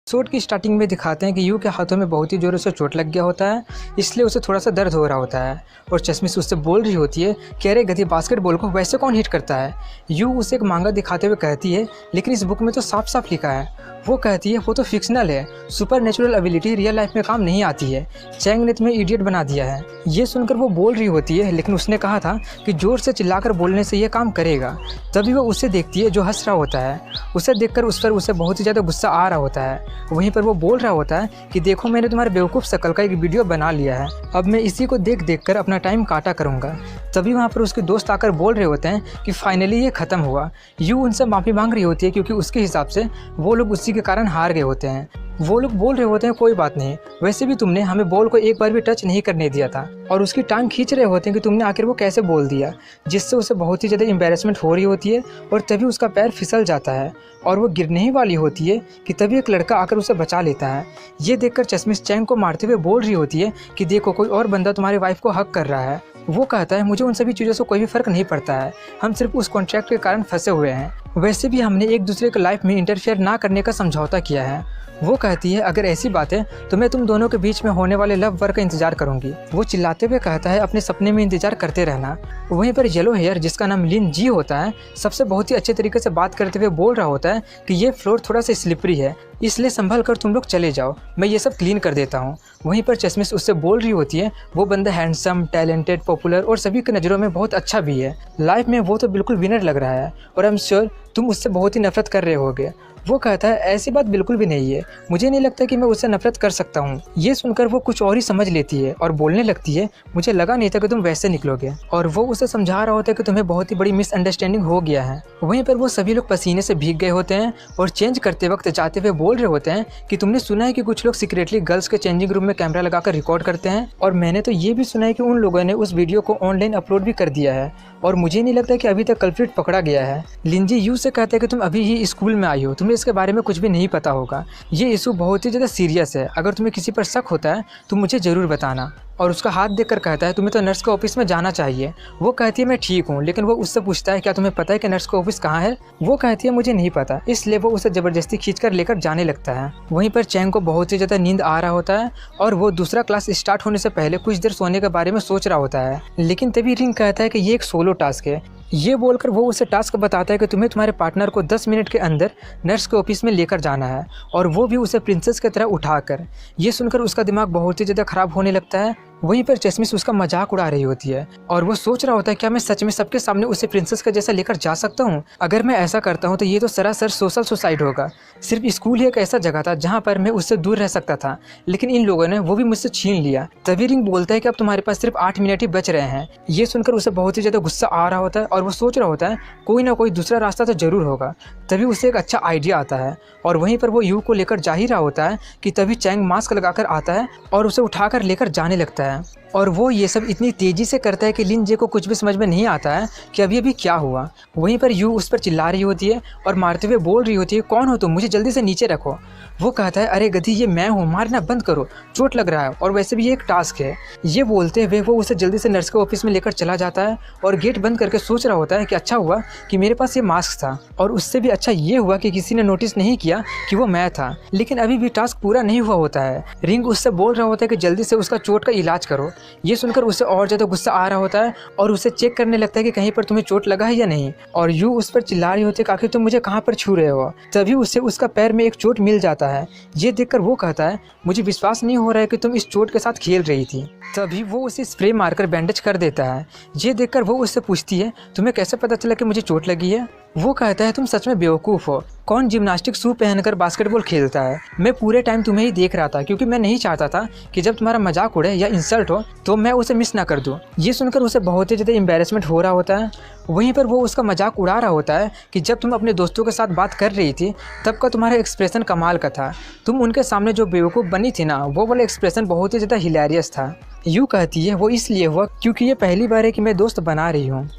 एपिसोड की स्टार्टिंग में दिखाते हैं कि यू के हाथों में बहुत ही जोरों से चोट लग गया होता है, इसलिए उसे थोड़ा सा दर्द हो रहा होता है और चश्मिश उससे बोल रही होती है कि अरे गधी, बास्केटबॉल को वैसे कौन हिट करता है? यू उसे एक मांगा दिखाते हुए कहती है, लेकिन इस बुक में तो साफ साफ लिखा है। वो कहती है, वो तो फिक्शनल है, super natural ability real life में काम नहीं आती है, चैंग ने तुम्हें इडियट बना दिया है। ये सुनकर वो बोल रही होती है, लेकिन उसने कहा था कि जोर से चिल्लाकर बोलने से ये काम करेगा। तभी वो उसे देखती है जो हंस रहा होता है। उसे देखकर उस पर उसे बहुत ही ज़्यादा गुस्सा आ रहा होता है। वहीं पर वो बोल रहा होता है कि देखो, मैंने तुम्हारे बेवकूफ़ शक्ल का एक वीडियो बना लिया है, अब मैं इसी को देख देख कर अपना टाइम काटा करूँगा। तभी वहाँ पर उसके दोस्त आकर बोल रहे होते हैं कि फाइनली ये ख़त्म हुआ। यू उनसे माफ़ी मांग रही होती है क्योंकि उसके हिसाब से वो लोग उसी के कारण हार गए होते हैं। वो लोग बोल रहे होते हैं, कोई बात नहीं, वैसे भी तुमने हमें बॉल को एक बार भी टच नहीं करने दिया था। और उसकी टांग खींच रहे होते हैं कि तुमने आखिर वो कैसे बोल दिया, जिससे उसे बहुत ही ज़्यादा एम्बैरेसमेंट हो रही होती है और तभी उसका पैर फिसल जाता है और वो गिरने ही वाली होती है कि तभी एक लड़का आकर उसे बचा लेता है। ये देखकर चश्मिश चैंग को मारते हुए बोल रही होती है कि देखो, कोई और बंदा तुम्हारी वाइफ को हक कर रहा है। वो कहता है, मुझे उन सभी चीज़ों से कोई भी फ़र्क नहीं पड़ता है, हम सिर्फ उस कॉन्ट्रैक्ट के कारण फंसे हुए हैं, वैसे भी हमने एक दूसरे के लाइफ में इंटरफेयर ना करने का समझौता किया है। वो कहती है, अगर ऐसी बात है तो मैं तुम दोनों के बीच में होने वाले लव वर्क का इंतजार करूंगी। वो चिल्लाते हुए कहता है, अपने सपने में इंतजार करते रहना। वहीं पर येलो हेयर, जिसका नाम लिन जी होता है, सबसे बहुत ही अच्छे तरीके से बात करते हुए बोल रहा होता है कि ये फ्लोर थोड़ा सा स्लिपरी है, इसलिए संभल कर तुम लोग चले जाओ, मैं ये सब क्लीन कर देता हूँ। वहीं पर चश्मिश उससे बोल रही होती है, वो बंदा हैंडसम, टैलेंटेड, पॉपुलर और सभी की नज़रों में बहुत अच्छा भी है, लाइफ में वो तो बिल्कुल विनर लग रहा है और आई एम श्योर तुम उससे बहुत ही नफरत कर रहे होगे। वो कहता है, ऐसी बात बिल्कुल भी नहीं है, मुझे नहीं लगता कि मैं उससे नफरत कर सकता हूँ। ये सुनकर वो कुछ और ही समझ लेती है और बोलने लगती है, मुझे लगा नहीं था कि तुम वैसे निकलोगे। और वो उसे समझा रहा होता है कि तुम्हें बहुत ही बड़ी मिसअंडरस्टैंडिंग हो गया है। वहीं पर वो सभी लोग पसीने से भीग गए होते हैं और चेंज करते वक्त जाते हुए बोल रहे होते हैं कि तुमने सुना है कि कुछ लोग सीक्रेटली गर्ल्स के चेंजिंग रूम में कैमरा लगाकर रिकॉर्ड करते हैं, और मैंने तो ये भी सुना है कि उन लोगों ने उस वीडियो को ऑनलाइन अपलोड भी कर दिया है और मुझे नहीं लगता कि अभी तक कल्प्रिट पकड़ा गया है। लिंजी यू से कहता है कि तुम अभी ही स्कूल में आई हो, तुम्हें इसके बारे में कुछ भी नहीं पता होगा, ये इशू बहुत ही ज़्यादा सीरियस है, अगर तुम्हें किसी पर शक होता है तो मुझे ज़रूर बताना। और उसका हाथ देखकर कहता है, तुम्हें तो नर्स के ऑफिस में जाना चाहिए। वो कहती है, मैं ठीक हूँ, लेकिन वो उससे पूछता है, क्या तुम्हें पता है कि नर्स का ऑफिस कहाँ है? वो कहती है, मुझे नहीं पता, इसलिए वो उसे ज़बरदस्ती खींचकर लेकर जाने लगता है। वहीं पर चैंग को बहुत ही ज़्यादा नींद आ रहा होता है और वो दूसरा क्लास स्टार्ट होने से पहले कुछ देर सोने के बारे में सोच रहा होता है, लेकिन तभी रिंग कहता है कि ये एक सोलो टास्क है। ये बोलकर वो उसे टास्क बताता है कि तुम्हें तुम्हारे पार्टनर को 10 मिनट के अंदर नर्स के ऑफिस में लेकर जाना है, और वो भी उसे प्रिंसेस की तरह उठाकर। ये सुनकर उसका दिमाग बहुत ही ज़्यादा ख़राब होने लगता है वहीं पर चश्मिश उसका मजाक उड़ा रही होती है और वो सोच रहा होता है क्या मैं सच में सबके सामने उसे प्रिंसेस का जैसा लेकर जा सकता हूँ। अगर मैं ऐसा करता हूँ तो ये तो सरासर सोशल सुसाइड होगा। सिर्फ स्कूल ही एक ऐसा जगह था जहाँ पर मैं उससे दूर रह सकता था, लेकिन इन लोगों ने वो भी मुझसे छीन लिया। तभी रिंग बोलता है कि अब तुम्हारे पास सिर्फ 8 मिनट ही बच रहे हैं। ये सुनकर उसे बहुत ही ज़्यादा गुस्सा आ रहा होता है और वो सोच रहा होता है कोई ना कोई दूसरा रास्ता तो जरूर होगा। तभी उसे एक अच्छा आइडिया आता है और वहीं पर वो यू को लेकर जा ही रहा होता है कि तभी चैंग मास्क लगाकर आता है और उसे उठाकर लेकर जाने लगता है। और वो ये सब इतनी तेज़ी से करता है कि लिन जे को कुछ भी समझ में नहीं आता है कि अभी अभी क्या हुआ। वहीं पर यू उस पर चिल्ला रही होती है और मारते हुए बोल रही होती है कौन हो तुम, मुझे जल्दी से नीचे रखो। वो कहता है अरे गधी ये मैं हूँ, मारना बंद करो, चोट लग रहा है और वैसे भी ये एक टास्क है। ये बोलते हुए वो उसे जल्दी से नर्स के ऑफिस में लेकर चला जाता है और गेट बंद करके सोच रहा होता है कि अच्छा हुआ कि मेरे पास ये मास्क था और उससे भी अच्छा ये हुआ कि किसी ने नोटिस नहीं किया कि वो मैं था। लेकिन अभी भी टास्क पूरा नहीं हुआ होता है। रिंग उससे बोल रहा होता है कि जल्दी से उसका चोट का इलाज करो। ये सुनकर उसे और ज़्यादा गुस्सा आ रहा होता है और उसे चेक करने लगता है कि कहीं पर तुम्हें चोट लगा है या नहीं। और यू उस पर चिल्ला रही होती है आखिर तुम मुझे कहाँ पर छू रहे हो। तभी उसे उसका पैर में एक चोट मिल जाता है। ये देखकर वो कहता है मुझे विश्वास नहीं हो रहा है कि तुम इस चोट के साथ खेल रही थी। तभी वो उसे स्प्रे मारकर बैंडेज कर देता है। ये देखकर वो उससे पूछती है तुम्हें कैसे पता चला कि मुझे चोट लगी है। वो कहता है तुम सच में बेवकूफ़ हो, कौन जिम्नास्टिक शू पहनकर बास्केटबॉल खेलता है। मैं पूरे टाइम तुम्हें ही देख रहा था क्योंकि मैं नहीं चाहता था कि जब तुम्हारा मजाक उड़े या इंसल्ट हो तो मैं उसे मिस ना कर दूं। ये सुनकर उसे बहुत ही ज़्यादा एम्बैरेसमेंट हो रहा होता है। वहीं पर वो उसका मजाक उड़ा रहा होता है कि जब तुम अपने दोस्तों के साथ बात कर रही थी तब का तुम्हारा एक्सप्रेशन कमाल का था। तुम उनके सामने जो बेवकूफ़ बनी थी ना, वो वाला एक्सप्रेशन बहुत ही ज़्यादा हिलेरियस था। यूँ कहती है वो इसलिए हुआ क्योंकि ये पहली बार है कि मैं दोस्त बना रही हूँ।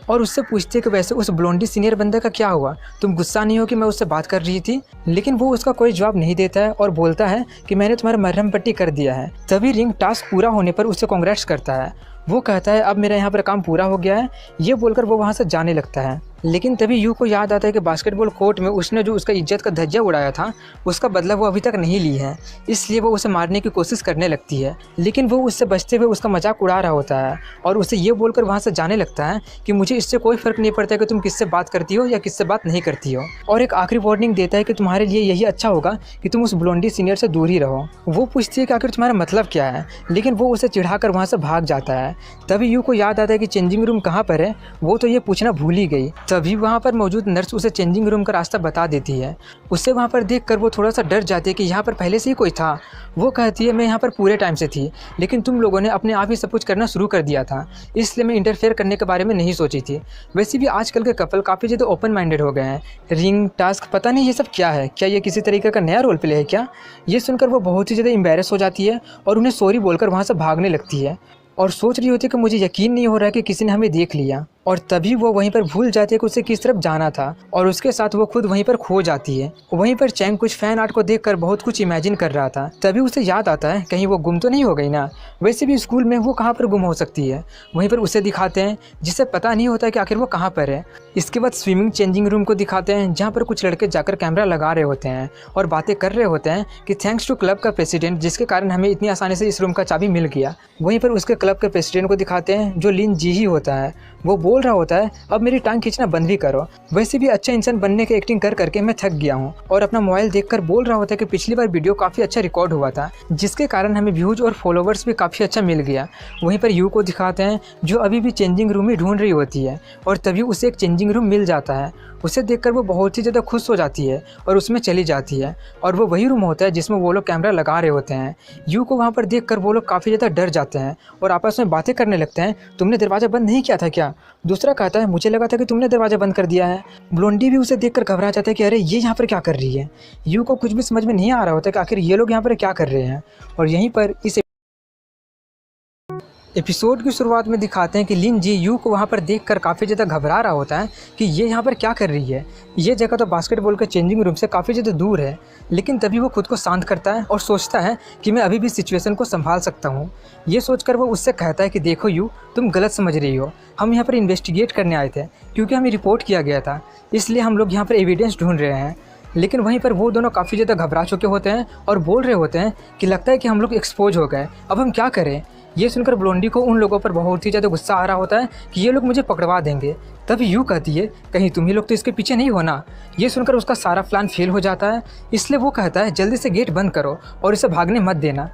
और उससे पूछती है कि वैसे उस ब्लोंडी सीनियर बंदे का क्या हुआ, तुम गुस्सा नहीं हो कि मैं उससे बात कर रही थी। लेकिन वो उसका कोई जवाब नहीं देता है और बोलता है कि मैंने तुम्हारा मरहम पट्टी कर दिया है। तभी रिंग टास्क पूरा होने पर उसे कांग्रेट्स करता है। वो कहता है अब मेरा यहाँ पर काम पूरा हो गया है। ये बोलकर वो वहाँ से जाने लगता है। लेकिन तभी यू को याद आता है कि बास्केटबॉल कोर्ट में उसने जो उसका इज्जत का धज्जिया उड़ाया था उसका बदला वो अभी तक नहीं ली है, इसलिए वो उसे मारने की कोशिश करने लगती है। लेकिन वो उससे बचते हुए उसका मजाक उड़ा रहा होता है और उसे ये बोलकर वहाँ से जाने लगता है कि मुझे इससे कोई फ़र्क नहीं पड़ता कि तुम किससे बात करती हो या किससे बात नहीं करती हो। और एक आखिरी वार्निंग देता है कि तुम्हारे लिए यही अच्छा होगा कि तुम उस ब्लोंडी सीनियर से दूर ही रहो। वो पूछती है कि आखिर तुम्हारा मतलब क्या है, लेकिन वो उसे चिढ़ाकर वहाँ से भाग जाता है। तभी यू को याद आता है कि चेंजिंग रूम कहाँ पर है, वो तो ये पूछना भूल ही गई। तभी वहाँ पर मौजूद नर्स उसे चेंजिंग रूम का रास्ता बता देती है। उसे वहाँ पर देखकर वो थोड़ा सा डर जाती है कि यहाँ पर पहले से ही कोई था। वो कहती है मैं यहाँ पर पूरे टाइम से थी, लेकिन तुम लोगों ने अपने आप ही सब कुछ करना शुरू कर दिया था, इसलिए मैं इंटरफेयर करने के बारे में नहीं सोची थी। वैसे भी आजकल के कपल काफ़ी ज़्यादा ओपन माइंडेड हो गए हैं। रिंग टास्क पता नहीं ये सब क्या है, क्या ये किसी तरीके का नया रोल प्ले है क्या। ये सुनकर वो बहुत ही ज़्यादा एम्बैरेस हो जाती है और उन्हें सॉरी बोलकर वहाँ से भागने लगती है और सोच रही होती है कि मुझे यकीन नहीं हो रहा है कि किसी ने हमें देख लिया। और तभी वो वहीं पर भूल जाती है कि उसे किस तरफ जाना था और उसके साथ वो खुद वहीं पर खो जाती है। वहीं पर चैंग कुछ फैन आर्ट को देखकर बहुत कुछ इमेजिन कर रहा था। तभी उसे याद आता है कहीं वो गुम तो नहीं हो गई ना। वैसे भी स्कूल में वो कहाँ पर गुम हो सकती है। वहीं पर उसे दिखाते हैं जिसे पता नहीं होता कि आखिर वो कहाँ पर है। इसके बाद स्विमिंग चेंजिंग रूम को दिखाते हैं जहाँ पर कुछ लड़के जाकर कैमरा लगा रहे होते हैं और बातें कर रहे होते हैं कि थैंक्स टू क्लब का प्रेसिडेंट जिसके कारण हमें इतनी आसानी से इस रूम का चाबी मिल गया। वहीं पर उसके क्लब के प्रेसिडेंट को दिखाते हैं जो लिन जी ही होता है। वो बोल रहा होता है अब मेरी टांग खींचना बंद भी करो। वैसे भी अच्छा इंसान बनने की एक्टिंग कर करके मैं थक गया हूँ। और अपना मोबाइल देखकर बोल रहा होता है कि पिछली बार वीडियो काफ़ी अच्छा रिकॉर्ड हुआ था जिसके कारण हमें व्यूज और फॉलोवर्स भी काफ़ी अच्छा मिल गया। वहीं पर यू को दिखाते हैं जो अभी भी चेंजिंग रूम ही ढूंढ रही होती है और तभी उसे एक चेंजिंग रूम मिल जाता है। उसे देखकर वो बहुत ही ज़्यादा खुश हो जाती है और उसमें चली जाती है और वो वही रूम होता है जिसमें वो लोग कैमरा लगा रहे होते हैं। यू को वहाँ पर देखकर वो लोग काफ़ी ज़्यादा डर जाते हैं और आपस में बातें करने लगते हैं तुमने दरवाज़ा बंद नहीं किया था क्या। दूसरा कहता है मुझे लगा था कि तुमने दरवाज़ा बंद कर दिया है। ब्लोंडी भी उसे देखकर घबरा जाता है कि अरे ये यहाँ पर क्या कर रही है। यू को कुछ भी समझ में नहीं आ रहा होता कि आखिर ये लोग यहाँ पर क्या कर रहे हैं। और यहीं पर इस एपिसोड की शुरुआत में दिखाते हैं कि लिन जी यू को वहाँ पर देखकर काफ़ी ज़्यादा घबरा रहा होता है कि ये यहाँ पर क्या कर रही है। ये जगह तो बास्केटबॉल के चेंजिंग रूम से काफ़ी ज़्यादा दूर है। लेकिन तभी वो खुद को शांत करता है और सोचता है कि मैं अभी भी सिचुएशन को संभाल सकता हूँ। ये सोचकर वो उससे कहता है कि देखो यू तुम गलत समझ रही हो, हम यहाँ पर इन्वेस्टिगेट करने आए थे क्योंकि हमें रिपोर्ट किया गया था, इसलिए हम लोग यहाँ पर एविडेंस ढूंढ रहे हैं। लेकिन वहीं पर वो दोनों काफ़ी ज़्यादा घबरा चुके होते हैं और बोल रहे होते हैं कि लगता है कि हम लोग एक्सपोज हो गए, अब हम क्या करें। ये सुनकर ब्लोंडी को उन लोगों पर बहुत ही ज़्यादा गुस्सा आ रहा होता है कि ये लोग मुझे पकड़वा देंगे। तभी यू कहती है कहीं तुम ही लोग तो इसके पीछे नहीं हो ना। ये सुनकर उसका सारा प्लान फेल हो जाता है, इसलिए वो कहता है जल्दी से गेट बंद करो और इसे भागने मत देना।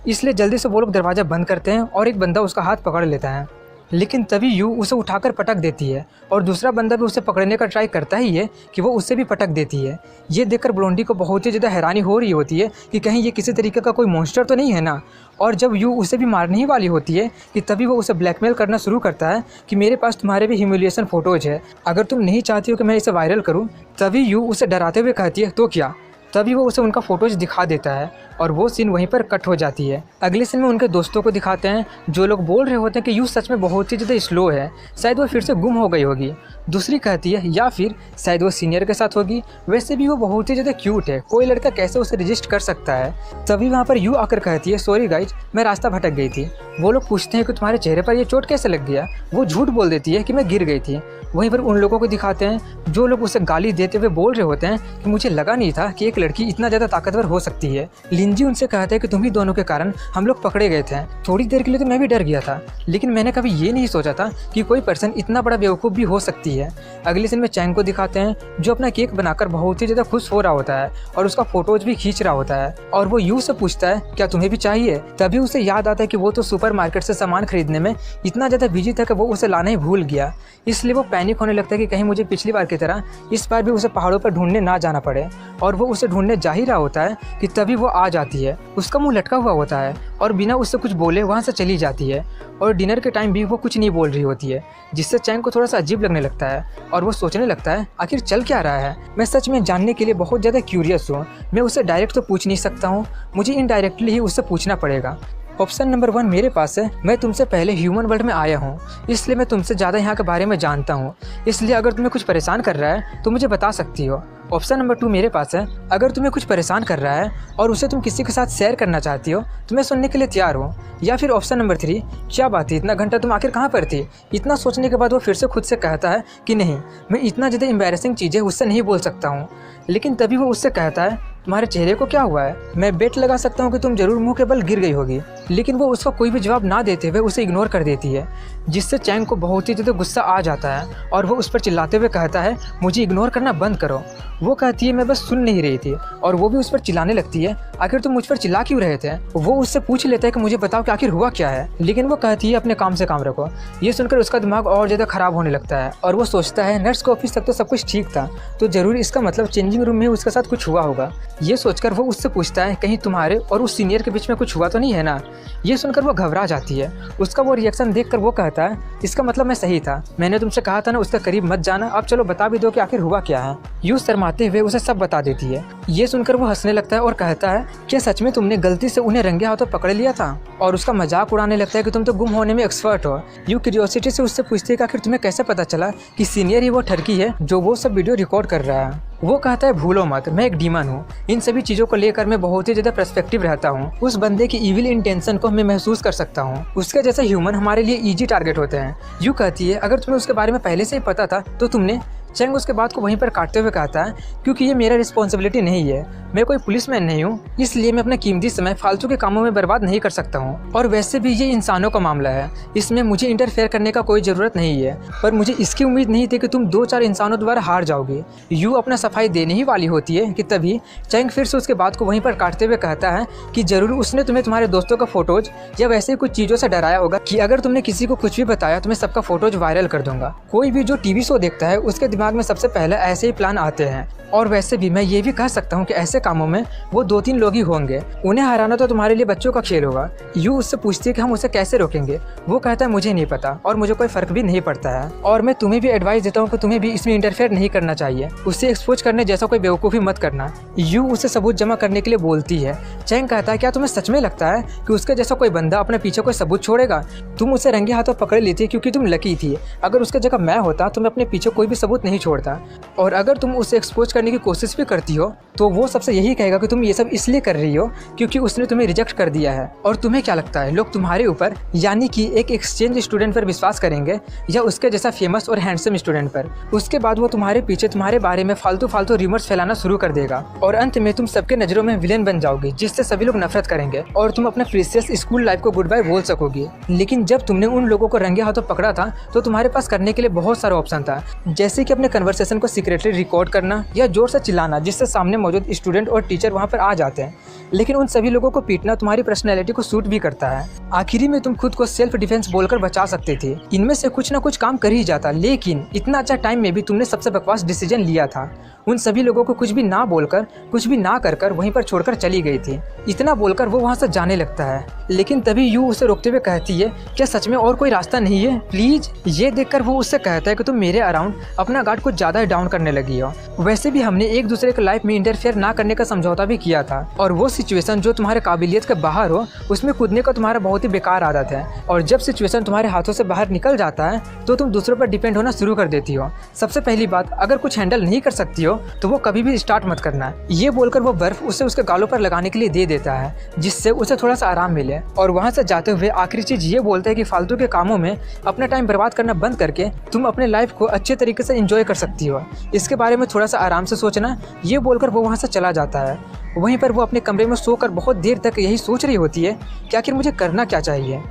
इसलिए जल्दी से वो लोग दरवाज़ा बंद करते हैं और एक बंदा उसका हाथ पकड़ लेता है। लेकिन तभी यू उसे उठाकर पटक देती है और दूसरा बंदा भी उसे पकड़ने का ट्राई करता ही है कि वो उससे भी पटक देती है। ये देखकर ब्लोंडी को बहुत ही ज़्यादा हैरानी हो रही होती है कि कहीं ये किसी तरीके का कोई मॉन्स्टर तो नहीं है ना। और जब यू उसे भी मारने ही वाली होती है कि तभी वो उसे ब्लैकमेल करना शुरू करता है कि मेरे पास तुम्हारे भी ह्यूमिलिएशन फ़ोटोज़ है, अगर तुम नहीं चाहती हो कि मैं इसे वायरल करूँ। तभी यू उसे डराते हुए कहती है तो क्या। तभी वो उसे उनका फ़ोटोज़ दिखा देता है और वो सीन वहीं पर कट हो जाती है। अगले सीन में उनके दोस्तों को दिखाते हैं जो लोग बोल रहे होते हैं कि यू सच में बहुत ही ज़्यादा स्लो है, शायद वो फिर से गुम हो गई होगी। दूसरी कहती है या फिर शायद वो सीनियर के साथ होगी, वैसे भी वो बहुत ही ज़्यादा क्यूट है, कोई लड़का कैसे उसे रजिस्ट कर सकता है। तभी वहाँ पर यू आकर कहती है सॉरी गाइज, मैं रास्ता भटक गई थी। वो लोग पूछते हैं कि तुम्हारे चेहरे पर ये चोट कैसे लग गया। वो झूठ बोल देती है कि मैं गिर गई थी। वहीं पर उन लोगों को दिखाते हैं जो लोग उसे गाली देते हुए बोल रहे होते हैं कि मुझे लगा नहीं था कि एक लड़की इतना ज़्यादा ताकतवर हो सकती है। लिंजी उनसे कहता है कि तुम ही दोनों के कारण हम लोग पकड़े गए थे। थोड़ी देर के लिए तो मैं भी डर गया था, लेकिन मैंने कभी ये नहीं सोचा था कि कोई पर्सन इतना बड़ा बेवकूफ़ भी हो सकती है। अगले सीन में चैंग को दिखाते हैं जो अपना केक बनाकर बहुत ही ज़्यादा खुश हो रहा होता है और उसका फोटोज भी खींच रहा होता है। और वो यू से पूछता है क्या तुम्हें भी चाहिए। तभी उसे याद आता है कि वो तो सुपरमार्केट से सामान खरीदने में इतना ज़्यादा बिजी था कि वो उसे लाना ही भूल गया। इसलिए वो पैनिक होने लगता है कि कहीं मुझे पिछली बार की तरह इस बार भी उसे पहाड़ों पर ढूंढने ना जाना पड़े। और वो उसे ढूंढने जा ही रहा होता है कि तभी वो आ जाती है। उसका मुंह लटका हुआ होता है और बिना उससे कुछ बोले वहाँ से चली जाती है। और डिनर के टाइम भी वो कुछ नहीं बोल रही होती है, जिससे चैंग को थोड़ा सा अजीब लगने लगता है और वो सोचने लगता है आखिर चल क्या रहा है। मैं सच में जानने के लिए बहुत ज़्यादा क्यूरियस हूँ। मैं उसे डायरेक्ट तो पूछ नहीं सकता हूँ, मुझे इनडायरेक्टली ही उससे पूछना पड़ेगा। ऑप्शन नंबर 1 मेरे पास है, मैं तुमसे पहले ह्यूमन वर्ल्ड में आया हूँ, इसलिए मैं तुमसे ज़्यादा यहाँ के बारे में जानता हूँ, इसलिए अगर तुम्हें कुछ परेशान कर रहा है तो मुझे बता सकती हो। ऑप्शन नंबर 2 मेरे पास है, अगर तुम्हें कुछ परेशान कर रहा है और उसे तुम किसी के साथ शेयर करना चाहती हो तो मैं सुनने के लिए तैयार हूँ। या फिर ऑप्शन नंबर 3, क्या बात है इतना घंटा तुम आखिर कहाँ पर थी। इतना सोचने के बाद वो फिर से खुद से कहता है कि नहीं, मैं इतना ज़्यादा एम्बैरेसिंग चीज़ें उससे नहीं बोल सकता हूँ। लेकिन तभी वो उससे कहता है तुम्हारे चेहरे को क्या हुआ है, मैं बेट लगा सकता हूँ कि तुम जरूर मुंह के बल गिर गई होगी। लेकिन वो उसका कोई भी जवाब ना देते हुए उसे इग्नोर कर देती है, जिससे चैंग को बहुत ही ज़्यादा गुस्सा आ जाता है और वो उस पर चिल्लाते हुए कहता है मुझे इग्नोर करना बंद करो। वो कहती है मैं बस सुन नहीं रही थी, और वो भी उस पर चिल्लाने लगती है आखिर तुम मुझ पर चिल्ला क्यों रहे थे। वो उससे पूछ लेता है कि मुझे बताओ कि आखिर हुआ क्या है, लेकिन वो कहती है अपने काम से काम रखो। ये सुनकर उसका दिमाग और ज़्यादा ख़राब होने लगता है और वो सोचता है नर्स के ऑफिस तक तो सब कुछ ठीक था, तो ज़रूर इसका मतलब चेंजिंग रूम में उसके साथ कुछ हुआ होगा। ये सोचकर वो उससे पूछता है कहीं तुम्हारे और उस सीनियर के बीच में कुछ हुआ तो नहीं है ना। ये सुनकर वो घबरा जाती है। उसका वो रिएक्शन देखकर वो कहता है इसका मतलब मैं सही था, मैंने तुमसे कहा था ना उसके करीब मत जाना, अब चलो बता भी दो कि आखिर हुआ क्या है। यूं शर्माते हुए उसे सब बता देती है। ये सुनकर वो हंसने लगता है और कहता है क्या सच में तुमने गलती से उन्हें रंगे हाथों पकड़ लिया था। और उसका मजाक उड़ाने लगता है कि तुम तो गुम होने में एक्सपर्ट हो। यू क्यूरियोसिटी से उससे पूछती है कि आखिर तुम्हें कैसे पता चला कि सीनियर ही वो ठरकी है जो वो सब वीडियो रिकॉर्ड कर रहा है। वो कहता है भूलो मत, मैं एक डीमन हूँ, इन सभी चीज़ों को लेकर मैं बहुत ही ज़्यादा पर्सपेक्टिव रहता हूँ। उस बंदे की इविल इंटेंशन को मैं महसूस कर सकता हूँ। उसके जैसे ह्यूमन हमारे लिए इजी टारगेट होते हैं। यू कहती है अगर तुम्हें उसके बारे में पहले से ही पता था तो तुमने। चैंग उसके बात को वहीं पर काटते हुए कहता है क्योंकि ये मेरा रिस्पॉन्सिबिलिटी नहीं है, मैं कोई पुलिसमैन नहीं हूँ, इसलिए मैं अपना कीमती समय फालतू के कामों में बर्बाद नहीं कर सकता हूँ। और वैसे भी ये इंसानों का मामला है, इसमें मुझे इंटरफेयर करने का कोई ज़रूरत नहीं है। पर मुझे इसकी उम्मीद नहीं थी कि तुम 2-4 इंसानों द्वारा हार जाओगे। यू अपना सफाई देने ही वाली होती है कि तभी चैंग फिर से उसके बात को वहीं पर काटते हुए कहता है कि ज़रूर उसने तुम्हें तुम्हारे दोस्तों का फोटोज या वैसे ही कुछ चीज़ों से डराया होगा कि अगर तुमने किसी को कुछ भी बताया तो मैं सबका फोटोज वायरल कर दूंगा। कोई भी जो टीवी शो देखता है उसके दिमाग में सबसे पहले ऐसे ही प्लान आते हैं। और वैसे भी मैं ये भी कह सकता हूँ कि ऐसे कामों में वो 2-3 लोग ही होंगे, उन्हें हराना तो तुम्हारे लिए बच्चों का खेल होगा। यू उससे पूछती है कि हम उसे कैसे रोकेंगे। वो कहता है मुझे नहीं पता और मुझे कोई फर्क भी नहीं पड़ता है, और मैं तुम्हें भी एडवाइस देता हूँ कि तुम्हें भी इसमें इंटरफेयर नहीं करना चाहिए, उसे एक्सपोज करने जैसा कोई बेवकूफ़ी मत करना। यू उसे सबूत जमा करने के लिए बोलती है। चैंग कहता है क्या तुम्हें सच में लगता है कि उसके जैसा कोई बंदा अपने पीछे कोई सबूत छोड़ेगा। तुम उसे रंगे हाथों पकड़ ली थी क्योंकि तुम लकी थी, अगर उसके जगह मैं होता तो मैं अपने पीछे कोई भी सबूत नहीं छोड़ता। और अगर तुम उसे एक्सपोज करने की कोशिश भी करती हो तो वो सबसे यही कहेगा कि तुम ये सब इसलिए कर रही हो क्योंकि उसने तुम्हें रिजेक्ट कर दिया है। और तुम्हें क्या लगता है लोग तुम्हारे ऊपर यानी कि एक एक्सचेंज स्टूडेंट पर विश्वास करेंगे या उसके जैसा फेमस और हैंडसम स्टूडेंट पर। उसके बाद वो तुम्हारे पीछे तुम्हारे बारे में फालतू रिमर्स फैलाना शुरू कर देगा और अंत में तुम सबके नजरों में विलेन बन जाओगी, जिससे सभी लोग नफरत करेंगे और तुम अपने प्रीशियस स्कूल लाइफ को गुड बाय बोल सकोगी। लेकिन जब तुमने उन लोगों को रंगे हाथों पकड़ा था तो तुम्हारे पास करने के लिए बहुत सारा ऑप्शन था, जैसे कि अपने कन्वर्सेशन को सीक्रेटली रिकॉर्ड करना या जोर से चिल्लाना जिससे सामने मौजूद स्टूडेंट और टीचर वहाँ पर आ जाते हैं। लेकिन उन सभी लोगों को पीटना तुम्हारी पर्सनैलिटी को सूट भी करता है। आखिरी में तुम खुद को सेल्फ डिफेंस बोलकर बचा सकते थे। इनमें से कुछ ना कुछ काम कर ही जाता, लेकिन इतना अच्छा टाइम में भी तुमने सबसे बकवास डिसीजन लिया था। उन सभी लोगों को कुछ भी ना बोलकर, कुछ भी ना कर वहीं पर छोड़कर चली गई थी। इतना बोलकर वो वहाँ से जाने लगता है, लेकिन तभी यू उसे रोकते हुए कहती है, क्या सच में और कोई रास्ता नहीं है, प्लीज। ये देखकर वो उससे कहता है कि तुम मेरे अराउंड अपना गार्ड कुछ ज्यादा डाउन करने लगी हो। वैसे भी हमने एक दूसरे के लाइफ में इंटरफेयर ना करने का समझौता भी किया था, और वो सिचुएशन जो तुम्हारे काबिलियत के बाहर हो उसमें कूदने का तुम्हारा बहुत ही बेकार आदत है। और जब सिचुएशन तुम्हारे हाथों से बाहर निकल जाता है तो तुम दूसरों पर डिपेंड होना शुरू कर देती हो। सबसे पहली बात, अगर कुछ हैंडल नहीं कर सकती हो तो वो कभी भी स्टार्ट मत करना। ये बोलकर वो बर्फ उसे उसके गालों पर लगाने के लिए दे देता है, जिससे उसे थोड़ा सा आराम मिले। और वहाँ से जाते हुए आखिरी चीज ये बोलता है कि फालतू के कामों में अपना टाइम बर्बाद करना बंद करके तुम अपने लाइफ को अच्छे तरीके से एंजॉय कर सकती हो। इसके बारे में थोड़ा सा आराम से सोचना। ये बोलकर वो वहाँ से चला जाता है। वहीं पर वो अपने कमरे में सोकर बहुत देर तक यही सोच रही होती है कि आखिर मुझे करना क्या चाहिए।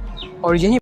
और यही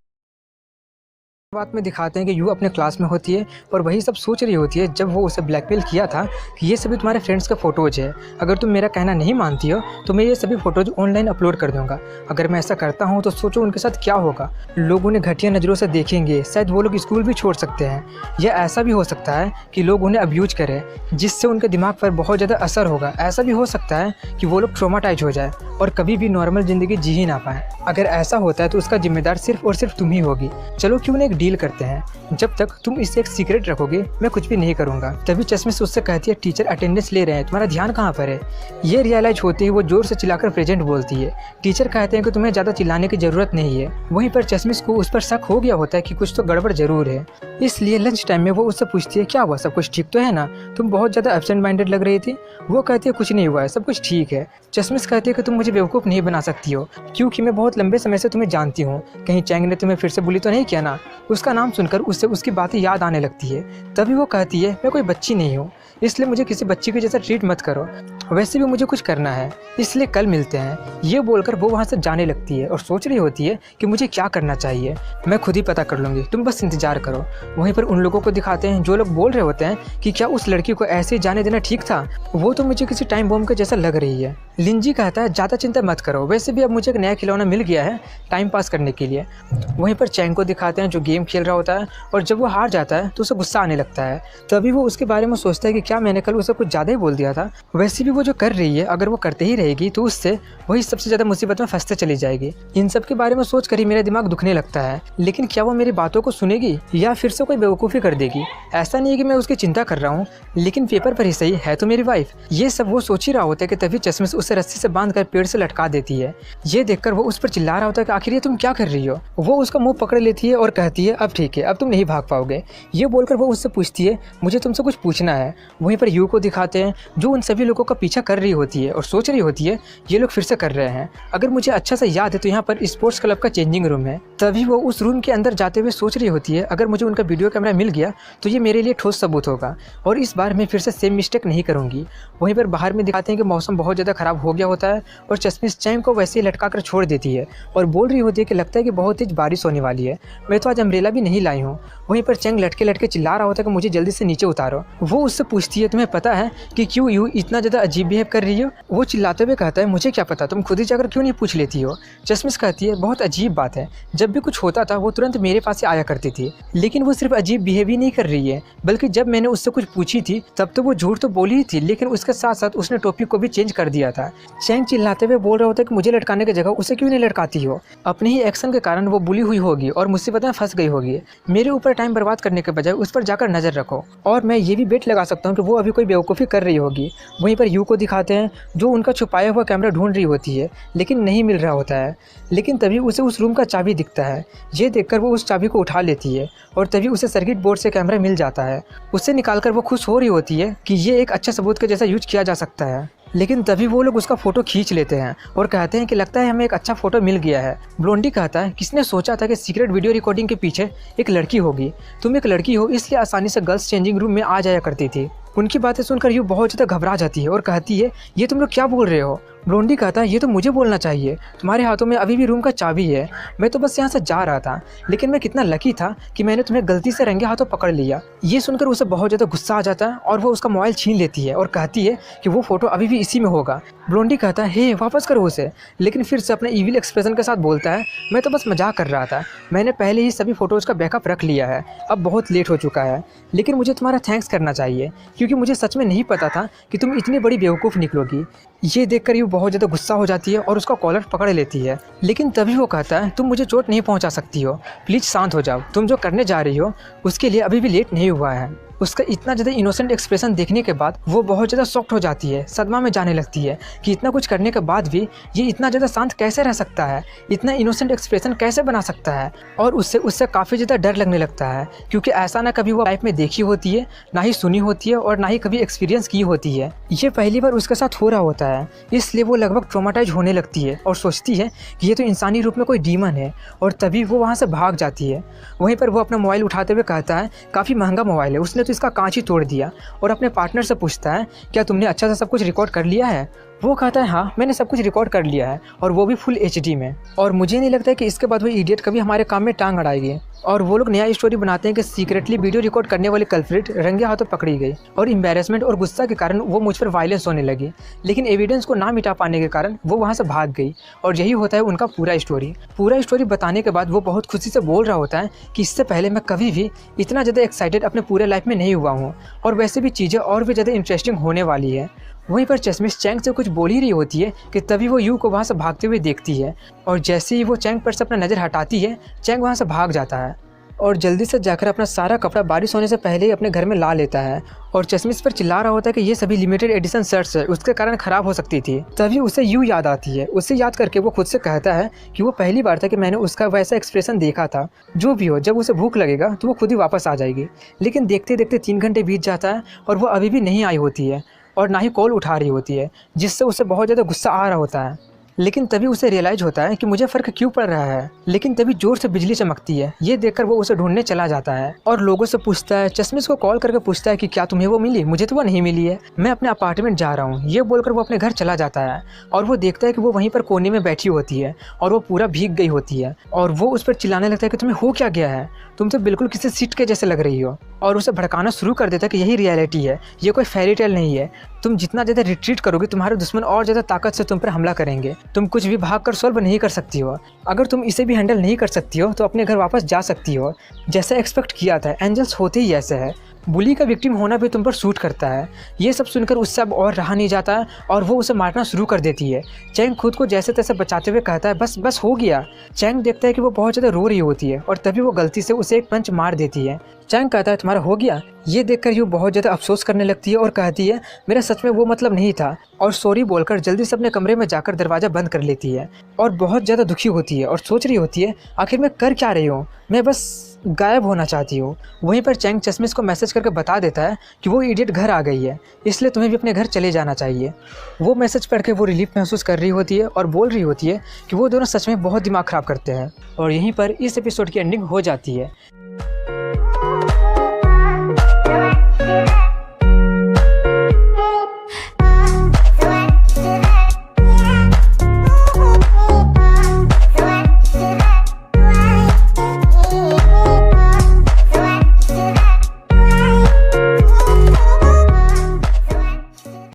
बात में दिखाते हैं कि यू अपने क्लास में होती है और वही सब सोच रही होती है जब वो उसे ब्लैकमेल किया था कि ये सभी तुम्हारे फ्रेंड्स के फ़ोटोज़ है, अगर तुम मेरा कहना नहीं मानती हो तो मैं ये सभी फ़ोटोज़ ऑनलाइन अपलोड कर दूंगा। अगर मैं ऐसा करता हूँ तो सोचो उनके साथ क्या होगा। लोग उन्हें घटिया नज़रों से देखेंगे, शायद वो लोग स्कूल भी छोड़ सकते हैं, या ऐसा भी हो सकता है कि लोग उन्हें अब्यूज करें जिससे उनके दिमाग पर बहुत ज़्यादा असर होगा। ऐसा भी हो सकता है कि वो लोग ट्रॉमाटाइज हो जाए और कभी भी नॉर्मल ज़िंदगी जी ही ना पाए। अगर ऐसा होता है तो उसका जिम्मेदार सिर्फ और सिर्फ तुम ही होगी। चलो क्यों ना एक डील करते हैं, जब तक तुम इसे एक सीक्रेट रखोगे मैं कुछ भी नहीं करूंगा। तभी चश्मिश उससे कहती है, टीचर अटेंडेंस ले रहे हैं, तुम्हारा ध्यान कहाँ पर है। ये रियलाइज होते ही वो जोर से चिल्लाकर प्रेजेंट बोलती है। टीचर कहते हैं कि तुम्हें ज़्यादा चिल्लाने की जरूरत नहीं है। वहीं पर चश्मिश को उस पर शक हो गया होता है कि कुछ तो गड़बड़ जरूर है, इसलिए लंच टाइम में वो उससे पूछती है, क्या हुआ, सब कुछ ठीक तो है ना, तुम बहुत ज़्यादा एब्सेंट माइंडेड लग रही थी। वो कहती है, कुछ नहीं हुआ है, सब कुछ ठीक है। चश्मिश कहती है कि तुम मुझे बेवकूफ़ नहीं बना सकती हो, क्योंकि मैं बहुत लंबे समय से तुम्हें जानती हूँ। कहीं चैंग ने तुम्हें फिर से बुली तो नहीं किया ना। उसका नाम सुनकर उससे उसकी बातें याद आने लगती है। तभी वो कहती है, मैं कोई बच्ची नहीं हूँ, इसलिए मुझे किसी बच्ची के जैसा ट्रीट मत करो। वैसे भी मुझे कुछ करना है, इसलिए कल मिलते हैं। ये बोलकर वो वहाँ से जाने लगती है और सोच रही होती है कि मुझे क्या करना चाहिए। मैं खुद ही पता कर लूँगी, तुम बस इंतजार करो। वहीं पर उन लोगों को दिखाते हैं जो लोग बोल रहे होते हैं कि क्या उस लड़की को ऐसे ही जाने देना ठीक था, वो तो मुझे किसी टाइम बॉम्ब के जैसा लग रही है। लिंजी कहता है, ज़्यादा चिंता मत करो, वैसे भी अब मुझे एक नया खिलौना मिल गया है टाइम पास करने के लिए। वहीं पर चैंग को दिखाते हैं जो गेम खेल रहा होता है, और जब वो हार जाता है तो उसे गुस्सा आने लगता है। तभी वो उसके बारे में सोचता है कि क्या मैंने कल उसे कुछ ज़्यादा ही बोल दिया था। वैसे भी वो जो कर रही है, अगर वो करते ही रहेगी तो उससे वही सबसे ज़्यादा मुसीबत में फंसते चली जाएगी। इन सब के बारे में सोच कर ही मेरा दिमाग दुखने लगता है। लेकिन क्या वो मेरी बातों को सुनेगी या फिर से कोई बेवकूफ़ी कर देगी। ऐसा नहीं है कि मैं उसकी चिंता कर रहा हूँ, लेकिन पेपर पर ही सही है तो मेरी वाइफ। ये सब वो सोच ही रहा होता है कि तभी चश्मिश उसे रस्सी से बांधकर पेड़ से लटका देती है। ये देखकर वो उस पर चिल्ला रहा होता है कि आखिर ये तुम क्या कर रही हो। वो उसका मुंह पकड़ लेती है और कहती है, अब ठीक है, अब तुम नहीं भाग पाओगे। ये बोलकर वो उससे पूछती है, मुझे तुमसे कुछ पूछना है। वहीं पर यू को दिखाते हैं जो उन सभी लोगों का पीछा कर रही होती है और सोच रही होती है ये लोग फिर से कर रहे हैं। अगर मुझे अच्छा से याद है तो यहाँ पर स्पोर्ट्स क्लब का चेंजिंग रूम है। तभी वो उस रूम के अंदर जाते हुए सोच रही होती है, अगर मुझे उनका वीडियो कैमरा मिल गया तो ये मेरे लिए ठोस सबूत होगा और इस बार मैं फिर से सेम मिस्टेक नहीं करूँगी। वहीं पर बाहर में दिखाते हैं कि मौसम बहुत ज़्यादा ख़राब हो गया होता है और चश्मिश चैंग को वैसे ही लटका कर छोड़ देती है और बोल रही होती है कि लगता है कि बहुत तेज बारिश होने वाली है, मैं तो आज अम्ब्रेला भी नहीं लाई हूँ। वहीं पर चैंग लटके लटके चिल्ला रहा होता है कि मुझे जल्दी से नीचे उतारो। वो उससे पूछती है, तुम्हें पता है कि क्यों यू इतना ज़्यादा अजीब बिहेव कर रही हो। वो चिल्लाते हुए कहता है, मुझे क्या पता, तुम खुद ही जाकर क्यों नहीं पूछ लेती हो। चश्मिश कहती है, बहुत अजीब बात है, जब भी कुछ होता था वो तुरंत मेरे पास ही आया करती थी, लेकिन वो सिर्फ अजीब बिहेव ही नहीं कर रही है, बल्कि जब मैंने उससे कुछ पूछी थी तब तो वो झूठ तो बोली ही थी, लेकिन उसके साथ साथ उसने टॉपिक को भी चेंज कर दिया था। चैंग चिल्लाते हुए बोल रहा होता है कि मुझे लटकाने की जगह उसे क्यों नहीं लटकाती हो। अपने ही एक्शन के कारण वो बुली हुई होगी और मुसीबत में फंस गई होगी। मेरे ऊपर टाइम बर्बाद करने के बजाय उस पर जाकर नजर रखो, और मैं ये भी बेट लगा सकता हूँ कि वो अभी कोई बेवकूफ़ी कर रही होगी। वहीं पर यू को दिखाते हैं जो उनका छुपाया हुआ कैमरा ढूंढ रही होती है, लेकिन नहीं मिल रहा होता है। लेकिन तभी उसे उस रूम का चाबी दिखता है। ये देखकर वो उस चाबी को उठा लेती है और तभी उसे सर्किट बोर्ड से कैमरा मिल जाता है। उसे निकालकर वो खुश हो रही होती है कि ये एक अच्छा सबूत के जैसा यूज किया जा सकता है। लेकिन तभी वो लोग उसका फोटो खींच लेते हैं और कहते हैं कि लगता है हमें एक अच्छा फोटो मिल गया है। ब्लोंडी कहता है, किसने सोचा था कि सीक्रेट वीडियो रिकॉर्डिंग के पीछे एक लड़की होगी। तुम एक लड़की हो इसलिए आसानी से गर्ल्स चेंजिंग रूम में आ जाया करती थी। उनकी बातें सुनकर यू बहुत ज़्यादा घबरा जाती है और कहती है, ये तुम लोग क्या बोल रहे हो। ब्लोंडी कहता है ये तो मुझे बोलना चाहिए, तुम्हारे हाथों में अभी भी रूम का चाबी है, मैं तो बस यहाँ से जा रहा था, लेकिन मैं कितना लकी था कि मैंने तुम्हें गलती से रंगे हाथों पकड़ लिया। ये सुनकर उसे बहुत ज़्यादा गुस्सा आ जाता है और वो उसका मोबाइल छीन लेती है और कहती है कि वो फोटो अभी भी इसी में होगा। ब्लोंडी कहता है हे वापस करो उसे, लेकिन फिर से अपने ईविल एक्सप्रेशन के साथ बोलता है मैं तो बस मजाक कर रहा था, मैंने पहले ही सभी फ़ोटोज़ का बैकअप रख लिया है, अब बहुत लेट हो चुका है, लेकिन मुझे तुम्हारा थैंक्स करना चाहिए क्योंकि मुझे सच में नहीं पता था कि तुम इतनी बड़ी बेवकूफ़ निकलोगी। ये देखकर यू बहुत ज़्यादा गुस्सा हो जाती है और उसका कॉलर पकड़ लेती है, लेकिन तभी वो कहता है तुम मुझे चोट नहीं पहुंचा सकती हो, प्लीज़ शांत हो जाओ, तुम जो करने जा रही हो उसके लिए अभी भी लेट नहीं हुआ है। उसका इतना ज़्यादा इनोसेंट एक्सप्रेशन देखने के बाद वो बहुत ज़्यादा शॉक्ड हो जाती है, सदमा में जाने लगती है कि इतना कुछ करने के बाद भी ये इतना ज़्यादा शांत कैसे रह सकता है, इतना इनोसेंट एक्सप्रेशन कैसे बना सकता है। और उससे काफ़ी ज़्यादा डर लगने लगता है क्योंकि ऐसा ना कभी वो लाइफ में देखी होती है, ना ही सुनी होती है और ना ही कभी एक्सपीरियंस की होती है। ये पहली बार उसके साथ हो रहा होता है, इसलिए वो लगभग ट्रॉमाटाइज होने लगती है और सोचती है कि ये तो इंसानी रूप में कोई डीमन है, और तभी वो वहाँ से भाग जाती है। वहीं पर वो अपना मोबाइल उठाते हुए कहता है काफ़ी महंगा मोबाइल है, उसने तो इसका कांच ही तोड़ दिया, और अपने पार्टनर से पूछता है क्या तुमने अच्छा सा सब कुछ रिकॉर्ड कर लिया है। वो कहता है हाँ मैंने सब कुछ रिकॉर्ड कर लिया है और वो भी फुल HD में, और मुझे नहीं लगता है कि इसके बाद वो इडियट कभी हमारे काम में टांग अड़ाएगी। और वो लोग नया स्टोरी बनाते हैं कि सीक्रेटली वीडियो रिकॉर्ड करने वाली कल्प्रिट रंगे हाथों पकड़ी गई और एम्बैरेसमेंट और गुस्सा के कारण वो मुझ पर वायलेंस होने लगी, लेकिन एविडेंस को ना मिटा पाने के कारण वो वहाँ से भाग गई। और यही होता है उनका पूरा स्टोरी बताने के बाद वो बहुत खुशी से बोल रहा होता है कि इससे पहले मैं कभी भी इतना ज़्यादा एक्साइटेड अपने पूरे लाइफ में नहीं हुआ हूँ, और वैसे भी चीज़ें और भी ज़्यादा इंटरेस्टिंग होने वाली है। वहीं पर चश्मिश चैंग से कुछ बोल ही रही होती है कि तभी वो यू को वहाँ से भागते हुए देखती है, और जैसे ही वो चैंग पर से अपना नज़र हटाती है चैंग वहाँ से भाग जाता है और जल्दी से जाकर अपना सारा कपड़ा बारिश होने से पहले ही अपने घर में ला लेता है। और चश्मिश पर चिल्ला रहा होता है कि ये सभी लिमिटेड एडिशन शर्ट्स है, उसके कारण ख़राब हो सकती थी। तभी उसे यू याद आती है, उसे याद करके वो खुद से कहता है कि वो पहली बार था कि मैंने उसका वैसा एक्सप्रेशन देखा था। जो भी हो, जब उसे भूख लगेगा तो वो खुद ही वापस आ जाएगी। लेकिन देखते देखते 3 घंटे बीत जाता है और वो अभी भी नहीं आई होती है और ना ही कॉल उठा रही होती है, जिससे उसे बहुत ज़्यादा गुस्सा आ रहा होता है। लेकिन तभी उसे रियलाइज़ होता है कि मुझे फ़र्क क्यों पड़ रहा है। लेकिन तभी ज़ोर से बिजली चमकती है, ये देखकर वो उसे ढूंढने चला जाता है और लोगों से पूछता है, चश्मिश को कॉल करके पूछता है कि क्या तुम्हें वो मिली। मुझे तो वो नहीं मिली है, मैं अपने अपार्टमेंट जा रहा हूँ। ये बोलकर वो अपने घर चला जाता है और वो देखता है कि वो वहीं पर कोने में बैठी होती है और वो पूरा भीग गई होती है, और वो उस पर चिल्लाने लगता है कि तुम्हें हो क्या गया है, तुम तो बिल्कुल किसी सीट के जैसे लग रही हो। और उसे भड़काना शुरू कर देता है कि यही रियलिटी है, ये कोई फेरी टेल नहीं है। तुम जितना ज़्यादा रिट्रीट करोगे तुम्हारे दुश्मन और ज़्यादा ताकत से तुम पर हमला करेंगे। तुम कुछ भी भाग कर सॉल्व नहीं कर सकती हो। अगर तुम इसे भी हैंडल नहीं कर सकती हो तो अपने घर वापस जा सकती हो। जैसा एक्सपेक्ट किया था, एंजल्स होते ही ऐसे है। बुली का विक्टिम होना भी तुम पर सूट करता है। ये सब सुनकर उससे अब और रहा नहीं जाता है और वो उसे मारना शुरू कर देती है। चैंग खुद को जैसे तैसे बचाते हुए कहता है बस बस हो गया। चैंग देखता है कि वो बहुत ज़्यादा रो रही होती है और तभी वो गलती से उसे एक पंच मार देती है। चैंग कहता है तुम्हारा हो गया। ये देखकर यू बहुत ज़्यादा अफसोस करने लगती है और कहती है मेरा सच में वो मतलब नहीं था, और सॉरी बोलकर जल्दी से अपने कमरे में जाकर दरवाज़ा बंद कर लेती है और बहुत ज़्यादा दुखी होती है और सोच रही होती है आखिर मैं कर क्या रही हूँ, मैं बस गायब होना चाहती हूँ। वहीं पर चैंग चश्मिश को मैसेज करके बता देता है कि वो इडियट घर आ गई है, इसलिए तुम्हें भी अपने घर चले जाना चाहिए। वो मैसेज पढ़ के वो रिलीफ महसूस कर रही होती है और बोल रही होती है कि वो दोनों सच में बहुत दिमाग ख़राब करते हैं। और यहीं पर इस एपिसोड की एंडिंग हो जाती है।